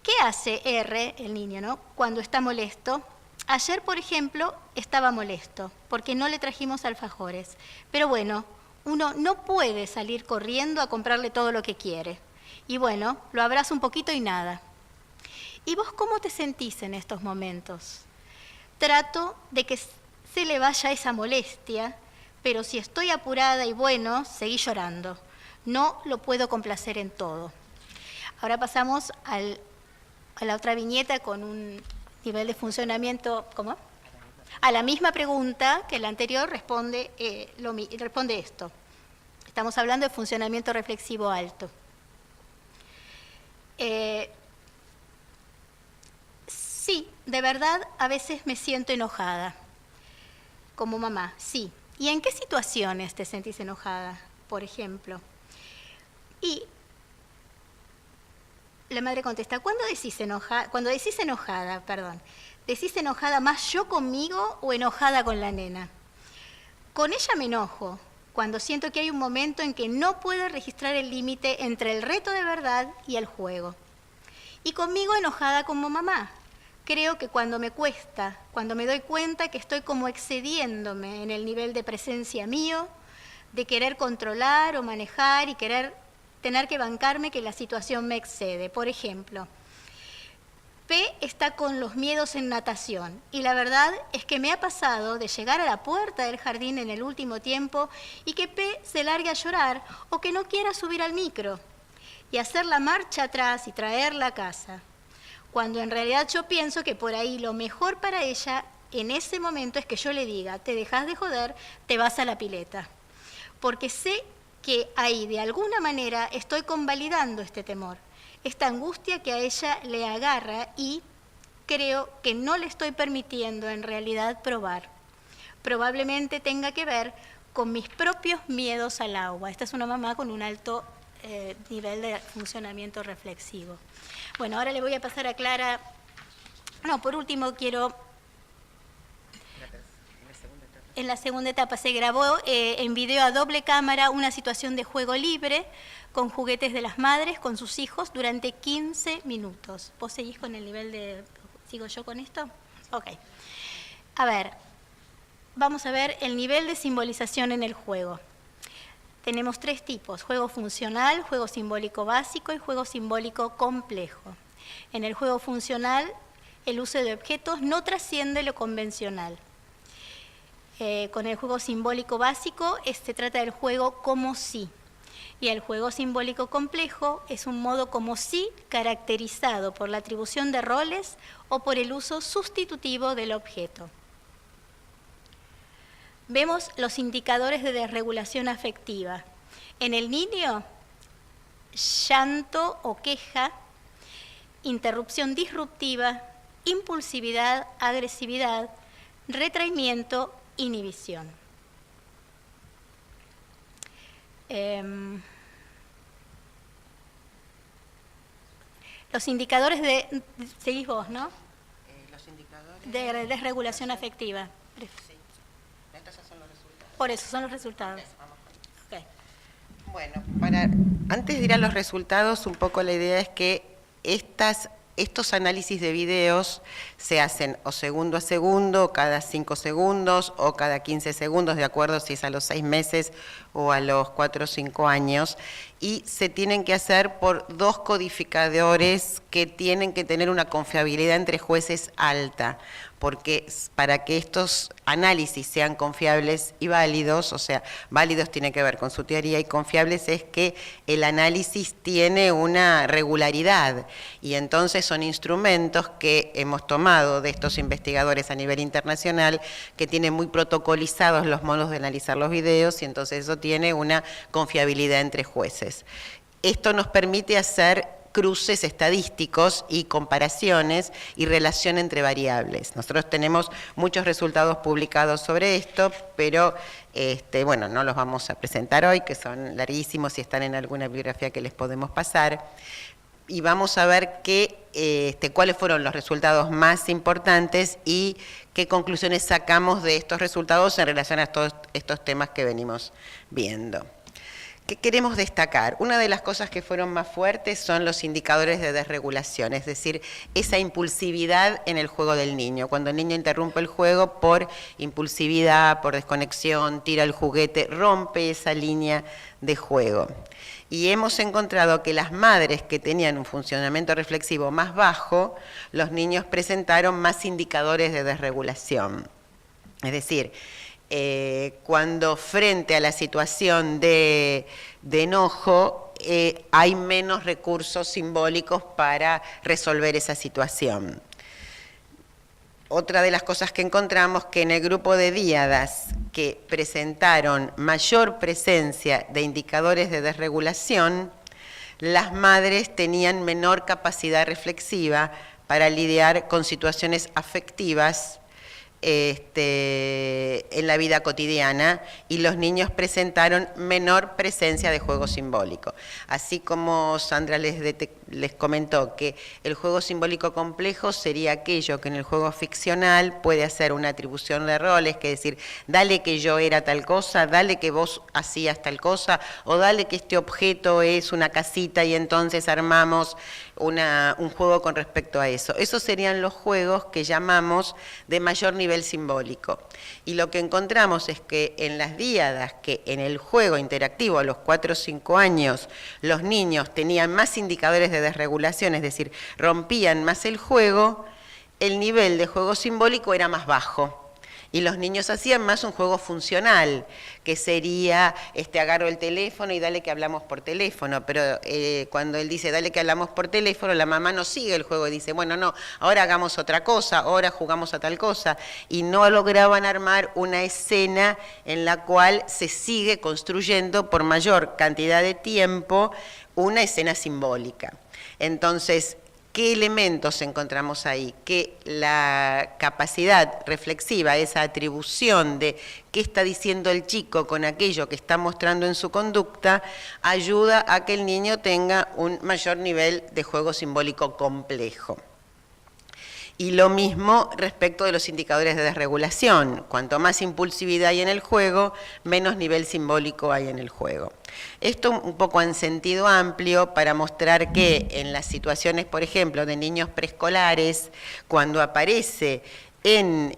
¿Qué hace R, el niño, ¿no?, cuando está molesto? Ayer, por ejemplo, estaba molesto porque no le trajimos alfajores. Pero bueno, uno no puede salir corriendo a comprarle todo lo que quiere. Y bueno, lo abrazo un poquito y nada. ¿Y vos cómo te sentís en estos momentos? Trato de que se le vaya esa molestia, pero si estoy apurada y bueno, seguí llorando. No lo puedo complacer en todo. Ahora pasamos a la otra viñeta con un nivel de funcionamiento, ¿cómo? A la misma pregunta que la anterior responde esto. Estamos hablando de funcionamiento reflexivo alto. Sí, de verdad, a veces me siento enojada. Como mamá, sí. ¿Y en qué situaciones te sentís enojada, por ejemplo? Y la madre contesta, cuando decís enojada, ¿decís enojada más yo conmigo o enojada con la nena? Con ella me enojo, cuando siento que hay un momento en que no puedo registrar el límite entre el reto de verdad y el juego. Y conmigo enojada como mamá. Creo que cuando me cuesta, cuando me doy cuenta que estoy como excediéndome en el nivel de presencia mío, de querer controlar o manejar y tener que bancarme que la situación me excede. Por ejemplo, P está con los miedos en natación y la verdad es que me ha pasado de llegar a la puerta del jardín en el último tiempo y que P se largue a llorar o que no quiera subir al micro y hacer la marcha atrás y traerla a casa, cuando en realidad yo pienso que por ahí lo mejor para ella en ese momento es que yo le diga, te dejas de joder, te vas a la pileta, porque sé que ahí de alguna manera estoy convalidando este temor, esta angustia que a ella le agarra y creo que no le estoy permitiendo en realidad probar. Probablemente tenga que ver con mis propios miedos al agua. Esta es una mamá con un alto nivel de funcionamiento reflexivo. Bueno, ahora le voy a pasar a Clara. No, por último quiero... En la segunda etapa se grabó en video a doble cámara una situación de juego libre con juguetes de las madres, con sus hijos, durante 15 minutos. ¿Vos seguís con el nivel de... ¿Sigo yo con esto? Ok. A ver, vamos a ver el nivel de simbolización en el juego. Tenemos 3 tipos, juego funcional, juego simbólico básico y juego simbólico complejo. En el juego funcional, el uso de objetos no trasciende lo convencional. con el juego simbólico básico, se trata del juego como si. Y el juego simbólico complejo es un modo como si caracterizado por la atribución de roles o por el uso sustitutivo del objeto. Vemos los indicadores de desregulación afectiva. En el niño, llanto o queja, interrupción disruptiva, impulsividad, agresividad, retraimiento, inhibición. Los indicadores de... Seguís vos, ¿no? Los indicadores De desregulación afectiva. Sí. Estos son los resultados. Por eso son los resultados. Okay. Bueno, antes de ir a los resultados, un poco la idea es que estos análisis de videos se hacen o segundo a segundo, cada 5 segundos o cada 15 segundos, de acuerdo si es a los 6 meses o a los 4 o 5 años, y se tienen que hacer por 2 codificadores que tienen que tener una confiabilidad entre jueces alta, porque para que estos análisis sean confiables y válidos, o sea, válidos tiene que ver con su teoría y confiables es que el análisis tiene una regularidad, y entonces son instrumentos que hemos tomado de estos investigadores a nivel internacional que tienen muy protocolizados los modos de analizar los videos, y entonces eso tiene una confiabilidad entre jueces. Esto nos permite hacer cruces estadísticos y comparaciones y relación entre variables. Nosotros tenemos muchos resultados publicados sobre esto, pero bueno, no los vamos a presentar hoy, que son larguísimos y están en alguna bibliografía que les podemos pasar. Y vamos a ver cuáles fueron los resultados más importantes y qué conclusiones sacamos de estos resultados en relación a todos estos temas que venimos viendo. ¿Qué queremos destacar? Una de las cosas que fueron más fuertes son los indicadores de desregulación, es decir, esa impulsividad en el juego del niño. Cuando el niño interrumpe el juego por impulsividad, por desconexión, tira el juguete, rompe esa línea de juego. Y hemos encontrado que las madres que tenían un funcionamiento reflexivo más bajo, los niños presentaron más indicadores de desregulación. Es decir, cuando frente a la situación de enojo hay menos recursos simbólicos para resolver esa situación. Otra de las cosas que encontramos que en el grupo de díadas que presentaron mayor presencia de indicadores de desregulación, las madres tenían menor capacidad reflexiva para lidiar con situaciones afectivas en la vida cotidiana, y los niños presentaron menor presencia de juego simbólico. Así como Sandra les comentó que el juego simbólico complejo sería aquello que en el juego ficcional puede hacer una atribución de roles, que es decir, dale que yo era tal cosa, dale que vos hacías tal cosa, o dale que este objeto es una casita y entonces armamos un juego con respecto a eso. Esos serían los juegos que llamamos de mayor nivel simbólico. Y lo que encontramos es que en las díadas que en el juego interactivo a los 4 o 5 años los niños tenían más indicadores de desregulación, es decir, rompían más el juego, el nivel de juego simbólico era más bajo. Y los niños hacían más un juego funcional, que sería, agarro el teléfono y dale que hablamos por teléfono, pero cuando él dice dale que hablamos por teléfono, la mamá no sigue el juego y dice, bueno, no, ahora hagamos otra cosa, ahora jugamos a tal cosa, y no lograban armar una escena en la cual se sigue construyendo por mayor cantidad de tiempo una escena simbólica. Entonces, ¿qué elementos encontramos ahí? Que la capacidad reflexiva, esa atribución de qué está diciendo el chico con aquello que está mostrando en su conducta, ayuda a que el niño tenga un mayor nivel de juego simbólico complejo. Y lo mismo respecto de los indicadores de desregulación. Cuanto más impulsividad hay en el juego, menos nivel simbólico hay en el juego. Esto un poco en sentido amplio para mostrar que en las situaciones, por ejemplo, de niños preescolares, cuando aparece en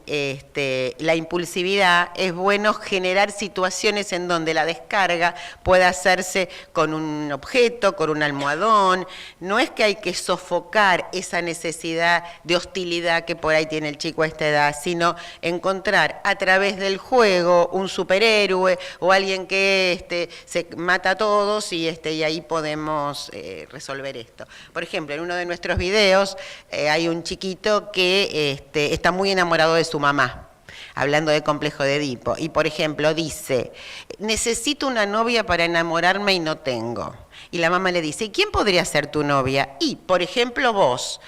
la impulsividad, es bueno generar situaciones en donde la descarga pueda hacerse con un objeto, con un almohadón. No es que hay que sofocar esa necesidad de hostilidad que por ahí tiene el chico a esta edad, sino encontrar a través del juego un superhéroe o alguien que se mata a todos y ahí podemos resolver esto. Por ejemplo, en uno de nuestros videos hay un chiquito que está muy enamorado de su mamá, hablando de complejo de Edipo, y por ejemplo dice, necesito una novia para enamorarme y no tengo. Y la mamá le dice, ¿y quién podría ser tu novia? Y, por ejemplo, vos.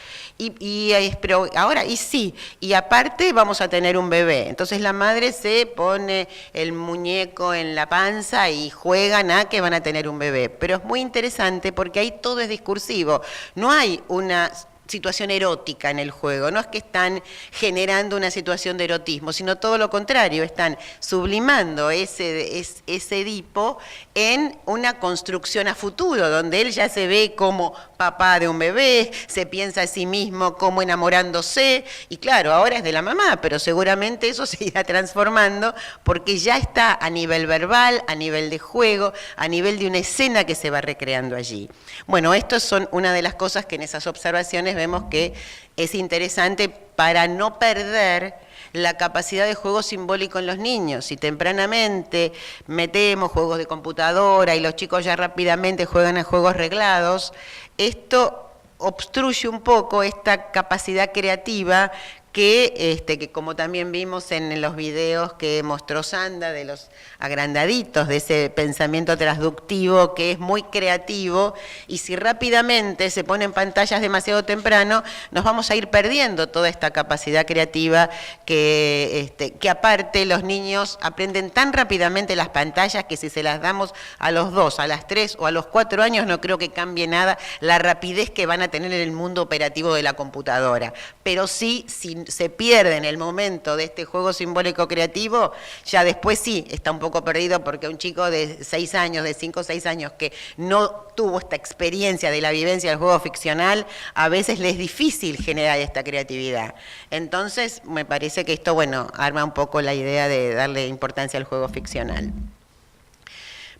Pero ahora, y sí, y aparte vamos a tener un bebé. Entonces la madre se pone el muñeco en la panza y juegan a que van a tener un bebé. Pero es muy interesante porque ahí todo es discursivo. No hay una situación erótica en el juego, no es que están generando una situación de erotismo, sino todo lo contrario, están sublimando ese Edipo en una construcción a futuro, donde él ya se ve como papá de un bebé, se piensa a sí mismo como enamorándose, y claro, ahora es de la mamá, pero seguramente eso se irá transformando porque ya está a nivel verbal, a nivel de juego, a nivel de una escena que se va recreando allí. Bueno, estas son una de las cosas que en esas observaciones vemos que es interesante para no perder la capacidad de juego simbólico en los niños. Si tempranamente metemos juegos de computadora y los chicos ya rápidamente juegan a juegos reglados, esto obstruye un poco esta capacidad creativa que como también vimos en los videos que mostró Sandra, de los agrandaditos, de ese pensamiento transductivo que es muy creativo, y si rápidamente se ponen pantallas demasiado temprano, nos vamos a ir perdiendo toda esta capacidad creativa que aparte los niños aprenden tan rápidamente las pantallas que si se las damos a los 2, a las 3 o a los 4 años, no creo que cambie nada la rapidez que van a tener en el mundo operativo de la computadora. Pero sí, si se pierde en el momento de este juego simbólico creativo, ya después sí está un poco perdido, porque un chico de 6 años, de 5 o 6 años, que no tuvo esta experiencia de la vivencia del juego ficcional, a veces le es difícil generar esta creatividad. Entonces, me parece que esto, bueno, arma un poco la idea de darle importancia al juego ficcional.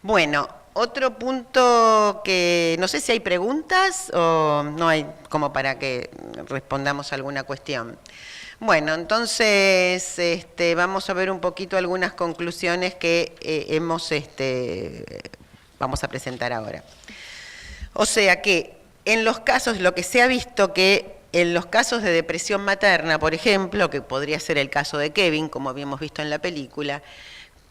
Bueno, otro punto que no sé si hay preguntas o no hay, como para que respondamos a alguna cuestión. Bueno, entonces vamos a ver un poquito algunas conclusiones que vamos a presentar ahora. O sea que en los casos, lo que se ha visto que en los casos de depresión materna, por ejemplo, que podría ser el caso de Kevin, como habíamos visto en la película,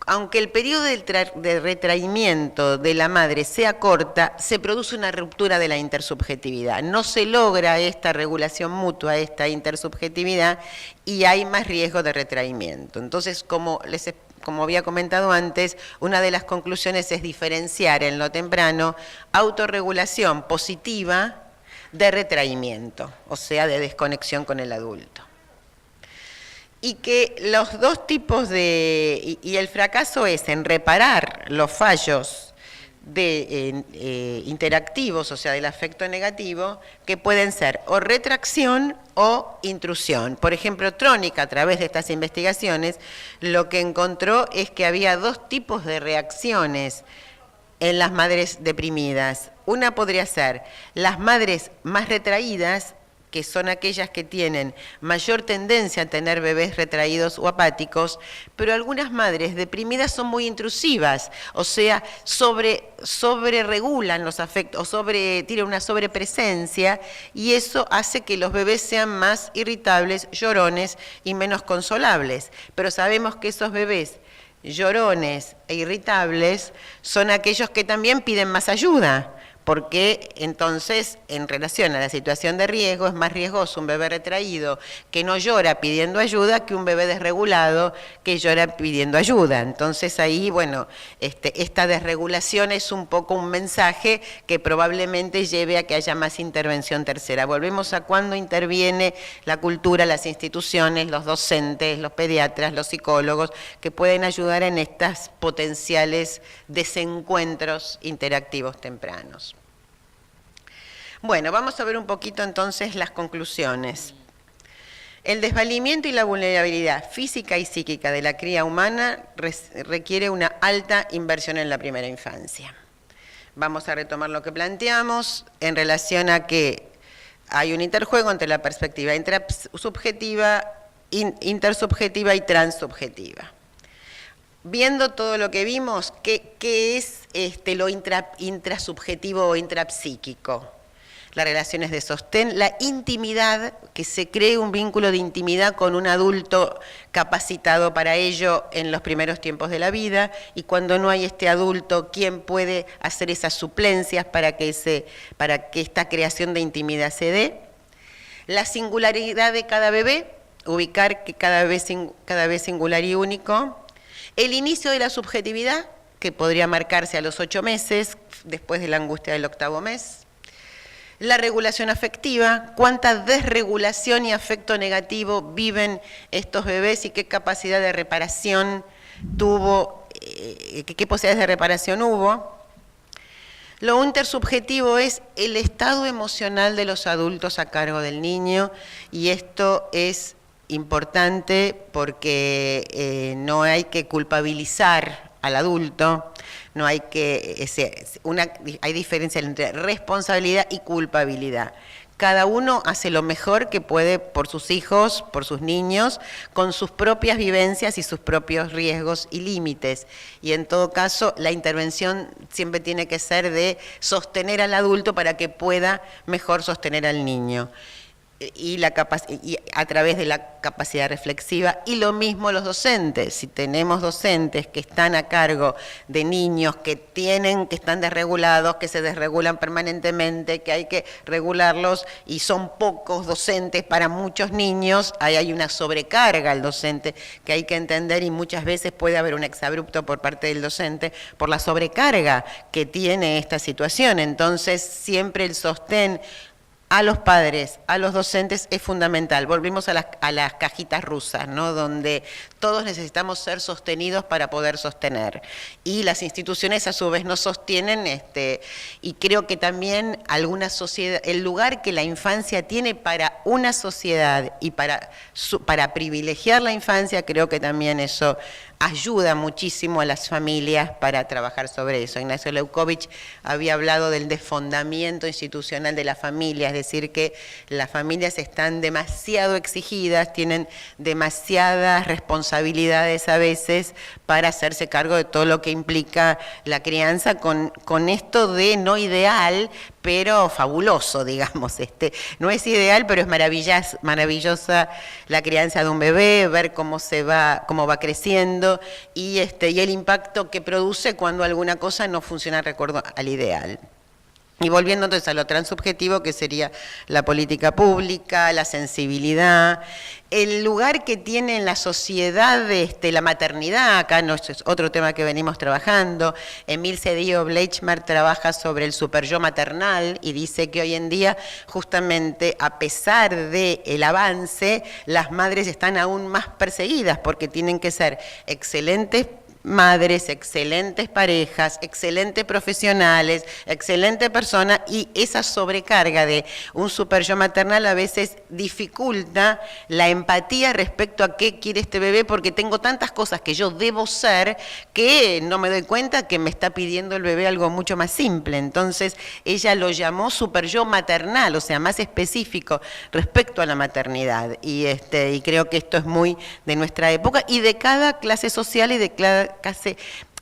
aunque el periodo de retraimiento de la madre sea corta, se produce una ruptura de la intersubjetividad. No se logra esta regulación mutua, esta intersubjetividad, y hay más riesgo de retraimiento. Entonces, como había comentado antes, una de las conclusiones es diferenciar en lo temprano autorregulación positiva de retraimiento, o sea, de desconexión con el adulto. Y que los dos tipos y el fracaso es en reparar los fallos interactivos, o sea, del afecto negativo, que pueden ser o retracción o intrusión. Por ejemplo, Trónica, a través de estas investigaciones, lo que encontró es que había dos tipos de reacciones en las madres deprimidas. Una podría ser las madres más retraídas, que son aquellas que tienen mayor tendencia a tener bebés retraídos o apáticos, pero algunas madres deprimidas son muy intrusivas, o sea, sobreregulan los afectos, tienen una sobrepresencia, y eso hace que los bebés sean más irritables, llorones y menos consolables. Pero sabemos que esos bebés llorones e irritables son aquellos que también piden más ayuda, porque entonces, en relación a la situación de riesgo, es más riesgoso un bebé retraído que no llora pidiendo ayuda que un bebé desregulado que llora pidiendo ayuda. Entonces ahí, bueno, esta desregulación es un poco un mensaje que probablemente lleve a que haya más intervención tercera. Volvemos a cuando interviene la cultura, las instituciones, los docentes, los pediatras, los psicólogos, que pueden ayudar en estos potenciales desencuentros interactivos tempranos. Bueno, vamos a ver un poquito entonces las conclusiones. El desvalimiento y la vulnerabilidad física y psíquica de la cría humana requiere una alta inversión en la primera infancia. Vamos a retomar lo que planteamos en relación a que hay un interjuego entre la perspectiva intersubjetiva y transsubjetiva. Viendo todo lo que vimos, ¿qué es lo intrasubjetivo o intrapsíquico? Las relaciones de sostén, la intimidad, que se cree un vínculo de intimidad con un adulto capacitado para ello en los primeros tiempos de la vida, y cuando no hay este adulto, ¿quién puede hacer esas suplencias para que esta creación de intimidad se dé? La singularidad de cada bebé, ubicar que cada vez singular y único. El inicio de la subjetividad, que podría marcarse a los 8 meses, después de la angustia del 8º mes. La regulación afectiva, cuánta desregulación y afecto negativo viven estos bebés y qué capacidad de reparación tuvo, qué posibilidades de reparación hubo. Lo intersubjetivo es el estado emocional de los adultos a cargo del niño, y esto es importante porque no hay que culpabilizar al adulto, no hay que, hay diferencia entre responsabilidad y culpabilidad. Cada uno hace lo mejor que puede por sus hijos, por sus niños, con sus propias vivencias y sus propios riesgos y límites. Y en todo caso, la intervención siempre tiene que ser de sostener al adulto para que pueda mejor sostener al niño. Y a través de la capacidad reflexiva, y lo mismo los docentes. Si tenemos docentes que están a cargo de niños que están desregulados, que se desregulan permanentemente, que hay que regularlos y son pocos docentes para muchos niños, ahí hay una sobrecarga al docente que hay que entender, y muchas veces puede haber un exabrupto por parte del docente por la sobrecarga que tiene esta situación. Entonces siempre el sostén a los padres, a los docentes es fundamental. Volvimos a las cajitas rusas, ¿no? Donde todos necesitamos ser sostenidos para poder sostener. Y las instituciones a su vez nos sostienen, y creo que también alguna sociedad, el lugar que la infancia tiene para una sociedad y para privilegiar la infancia, creo que también eso ayuda muchísimo a las familias para trabajar sobre eso. Ignacio Leukovich había hablado del desfondamiento institucional de la familia, es decir, que las familias están demasiado exigidas, tienen demasiadas responsabilidades a veces para hacerse cargo de todo lo que implica la crianza, con esto de no ideal, pero fabuloso, digamos. No es ideal, pero es maravillosa la crianza de un bebé, ver cómo va creciendo, y el impacto que produce cuando alguna cosa no funciona de acuerdo al ideal. Y volviendo entonces a lo transubjetivo, que sería la política pública, la sensibilidad, el lugar que tiene en la sociedad la maternidad. Acá no es otro tema que venimos trabajando. Emil Cedillo Bleichmer trabaja sobre el superyo maternal y dice que hoy en día, justamente a pesar del avance, las madres están aún más perseguidas porque tienen que ser excelentes madres, excelentes parejas, excelentes profesionales, excelente persona, y esa sobrecarga de un superyo maternal a veces dificulta la empatía respecto a qué quiere este bebé, porque tengo tantas cosas que yo debo ser que no me doy cuenta que me está pidiendo el bebé algo mucho más simple. Entonces ella lo llamó superyo maternal, o sea, más específico respecto a la maternidad, y creo que esto es muy de nuestra época y de cada clase social y de cada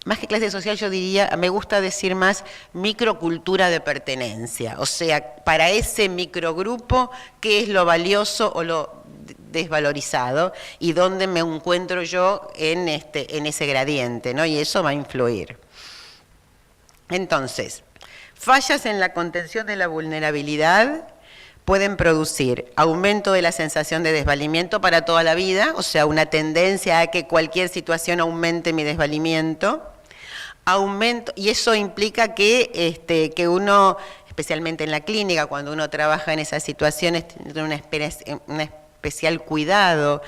más que clase social, yo diría, me gusta decir más microcultura de pertenencia. O sea, para ese microgrupo, ¿qué es lo valioso o lo desvalorizado? Y dónde me encuentro yo en ese gradiente, ¿no? Y eso va a influir. Entonces, fallas en la contención de la vulnerabilidad pueden producir aumento de la sensación de desvalimiento para toda la vida, o sea, una tendencia a que cualquier situación aumente mi desvalimiento, y eso implica que uno, especialmente en la clínica, cuando uno trabaja en esas situaciones, tiene una especial cuidado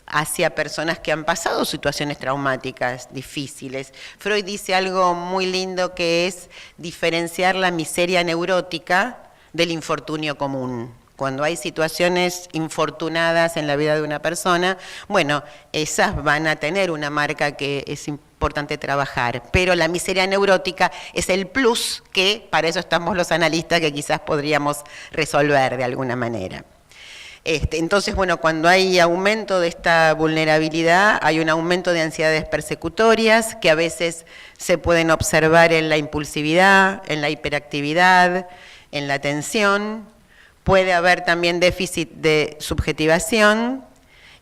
hacia personas que han pasado situaciones traumáticas difíciles. Freud dice algo muy lindo, que es diferenciar la miseria neurótica del infortunio común. Cuando hay situaciones infortunadas en la vida de una persona, bueno, esas van a tener una marca que es importante trabajar, pero la miseria neurótica es el plus que, para eso estamos los analistas, que quizás podríamos resolver de alguna manera. Entonces, bueno, cuando hay aumento de esta vulnerabilidad, hay un aumento de ansiedades persecutorias que a veces se pueden observar en la impulsividad, en la hiperactividad, en la tensión. Puede haber también déficit de subjetivación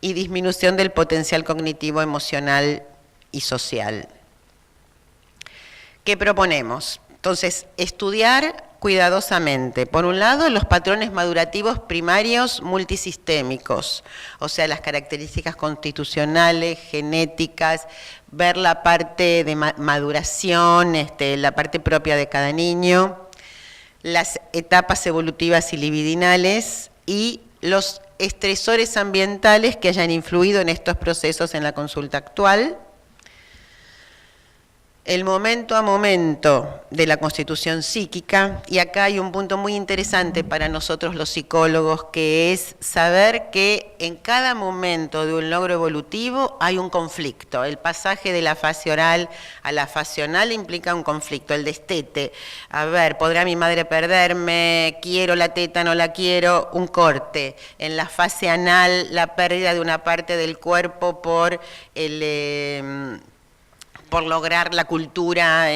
y disminución del potencial cognitivo, emocional y social. ¿Qué proponemos? Entonces, estudiar cuidadosamente, por un lado, los patrones madurativos primarios multisistémicos, o sea, las características constitucionales, genéticas, ver la parte de maduración, la parte propia de cada niño, las etapas evolutivas y libidinales y los estresores ambientales que hayan influido en estos procesos en la consulta actual. El momento a momento de la constitución psíquica, y acá hay un punto muy interesante para nosotros los psicólogos, que es saber que en cada momento de un logro evolutivo hay un conflicto. El pasaje de la fase oral a la fase anal implica un conflicto, el destete. A ver, ¿podrá mi madre perderme? ¿Quiero la teta? ¿No la quiero? Un corte. En la fase anal, la pérdida de una parte del cuerpo por lograr la cultura,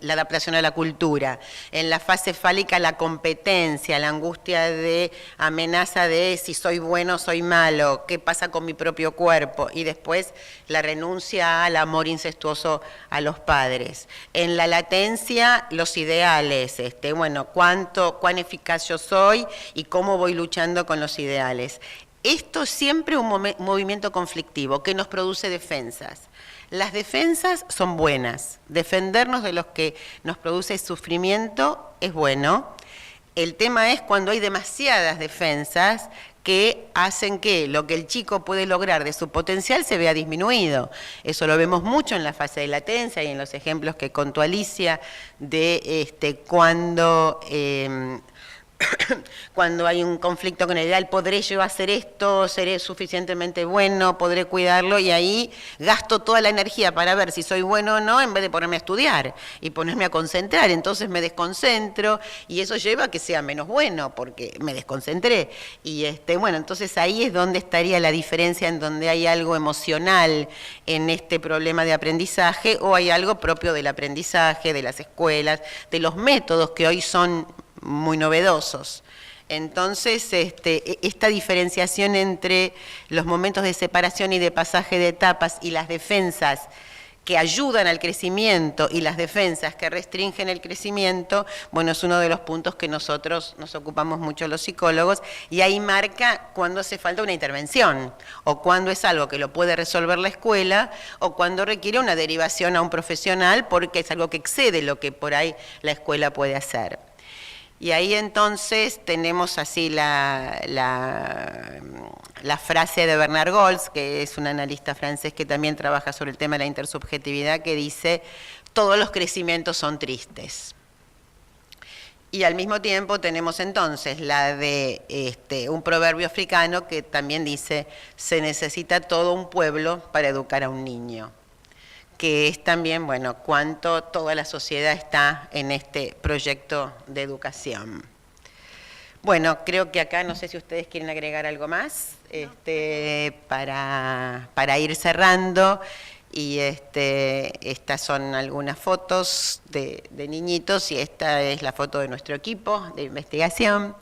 la adaptación a la cultura. En la fase fálica, la competencia, la angustia de amenaza de si soy bueno o soy malo, qué pasa con mi propio cuerpo, y después la renuncia al amor incestuoso a los padres. En la latencia, los ideales, bueno, cuán eficaz yo soy y cómo voy luchando con los ideales. Esto es siempre un movimiento conflictivo que nos produce defensas. Las defensas son buenas, defendernos de los que nos produce sufrimiento es bueno. El tema es cuando hay demasiadas defensas que hacen que lo que el chico puede lograr de su potencial se vea disminuido. Eso lo vemos mucho en la fase de latencia y en los ejemplos que contó Alicia de cuando hay un conflicto con el ideal, ¿podré yo hacer esto? ¿Seré suficientemente bueno? ¿Podré cuidarlo? Y ahí gasto toda la energía para ver si soy bueno o no, en vez de ponerme a estudiar y ponerme a concentrar. Entonces me desconcentro y eso lleva a que sea menos bueno porque me desconcentré. Y bueno, entonces ahí es donde estaría la diferencia, en donde hay algo emocional en este problema de aprendizaje o hay algo propio del aprendizaje, de las escuelas, de los métodos que hoy son muy novedosos. Entonces, esta diferenciación entre los momentos de separación y de pasaje de etapas y las defensas que ayudan al crecimiento y las defensas que restringen el crecimiento, bueno, es uno de los puntos que nosotros nos ocupamos mucho los psicólogos, y ahí marca cuando hace falta una intervención, o cuando es algo que lo puede resolver la escuela, o cuando requiere una derivación a un profesional porque es algo que excede lo que por ahí la escuela puede hacer. Y ahí entonces tenemos así la frase de Bernard Goltz, que es un analista francés que también trabaja sobre el tema de la intersubjetividad, que dice: todos los crecimientos son tristes. Y al mismo tiempo tenemos entonces la de un proverbio africano que también dice: se necesita todo un pueblo para educar a un niño, que es también, bueno, cuánto toda la sociedad está en este proyecto de educación. Bueno, creo que acá, no sé si ustedes quieren agregar algo más, para ir cerrando, y estas son algunas fotos de niñitos, y esta es la foto de nuestro equipo de investigación.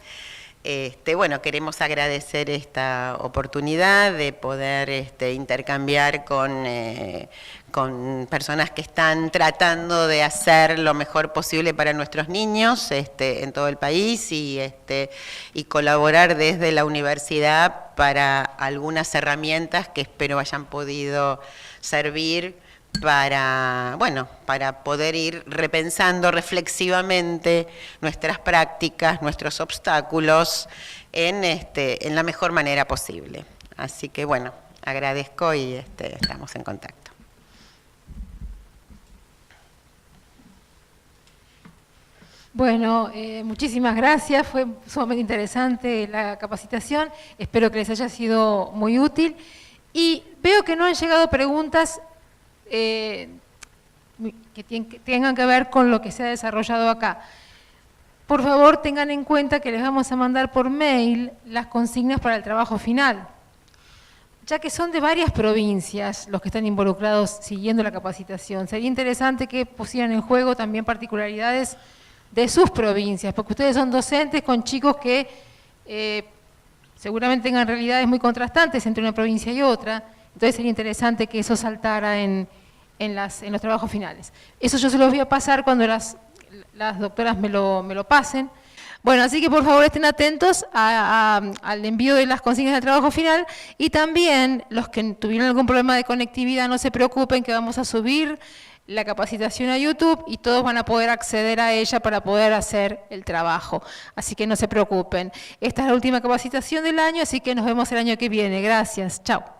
Bueno, queremos agradecer esta oportunidad de poder intercambiar con personas que están tratando de hacer lo mejor posible para nuestros niños en todo el país, y colaborar desde la universidad para algunas herramientas que espero hayan podido servir para poder ir repensando reflexivamente nuestras prácticas, nuestros obstáculos en la mejor manera posible. Así que bueno, agradezco y estamos en contacto. Bueno, muchísimas gracias, fue sumamente interesante la capacitación, espero que les haya sido muy útil y veo que no han llegado preguntas que tengan que ver con lo que se ha desarrollado acá. Por favor, tengan en cuenta que les vamos a mandar por mail las consignas para el trabajo final, ya que son de varias provincias los que están involucrados siguiendo la capacitación. Sería interesante que pusieran en juego también particularidades de sus provincias, porque ustedes son docentes con chicos que seguramente tengan realidades muy contrastantes entre una provincia y otra, entonces sería interesante que eso saltara en los trabajos finales. Eso yo se los voy a pasar cuando las doctoras me lo pasen. Bueno, así que por favor estén atentos al envío de las consignas de trabajo final y también los que tuvieron algún problema de conectividad no se preocupen que vamos a subir la capacitación a YouTube y todos van a poder acceder a ella para poder hacer el trabajo. Así que no se preocupen. Esta es la última capacitación del año, así que nos vemos el año que viene. Gracias. Chao.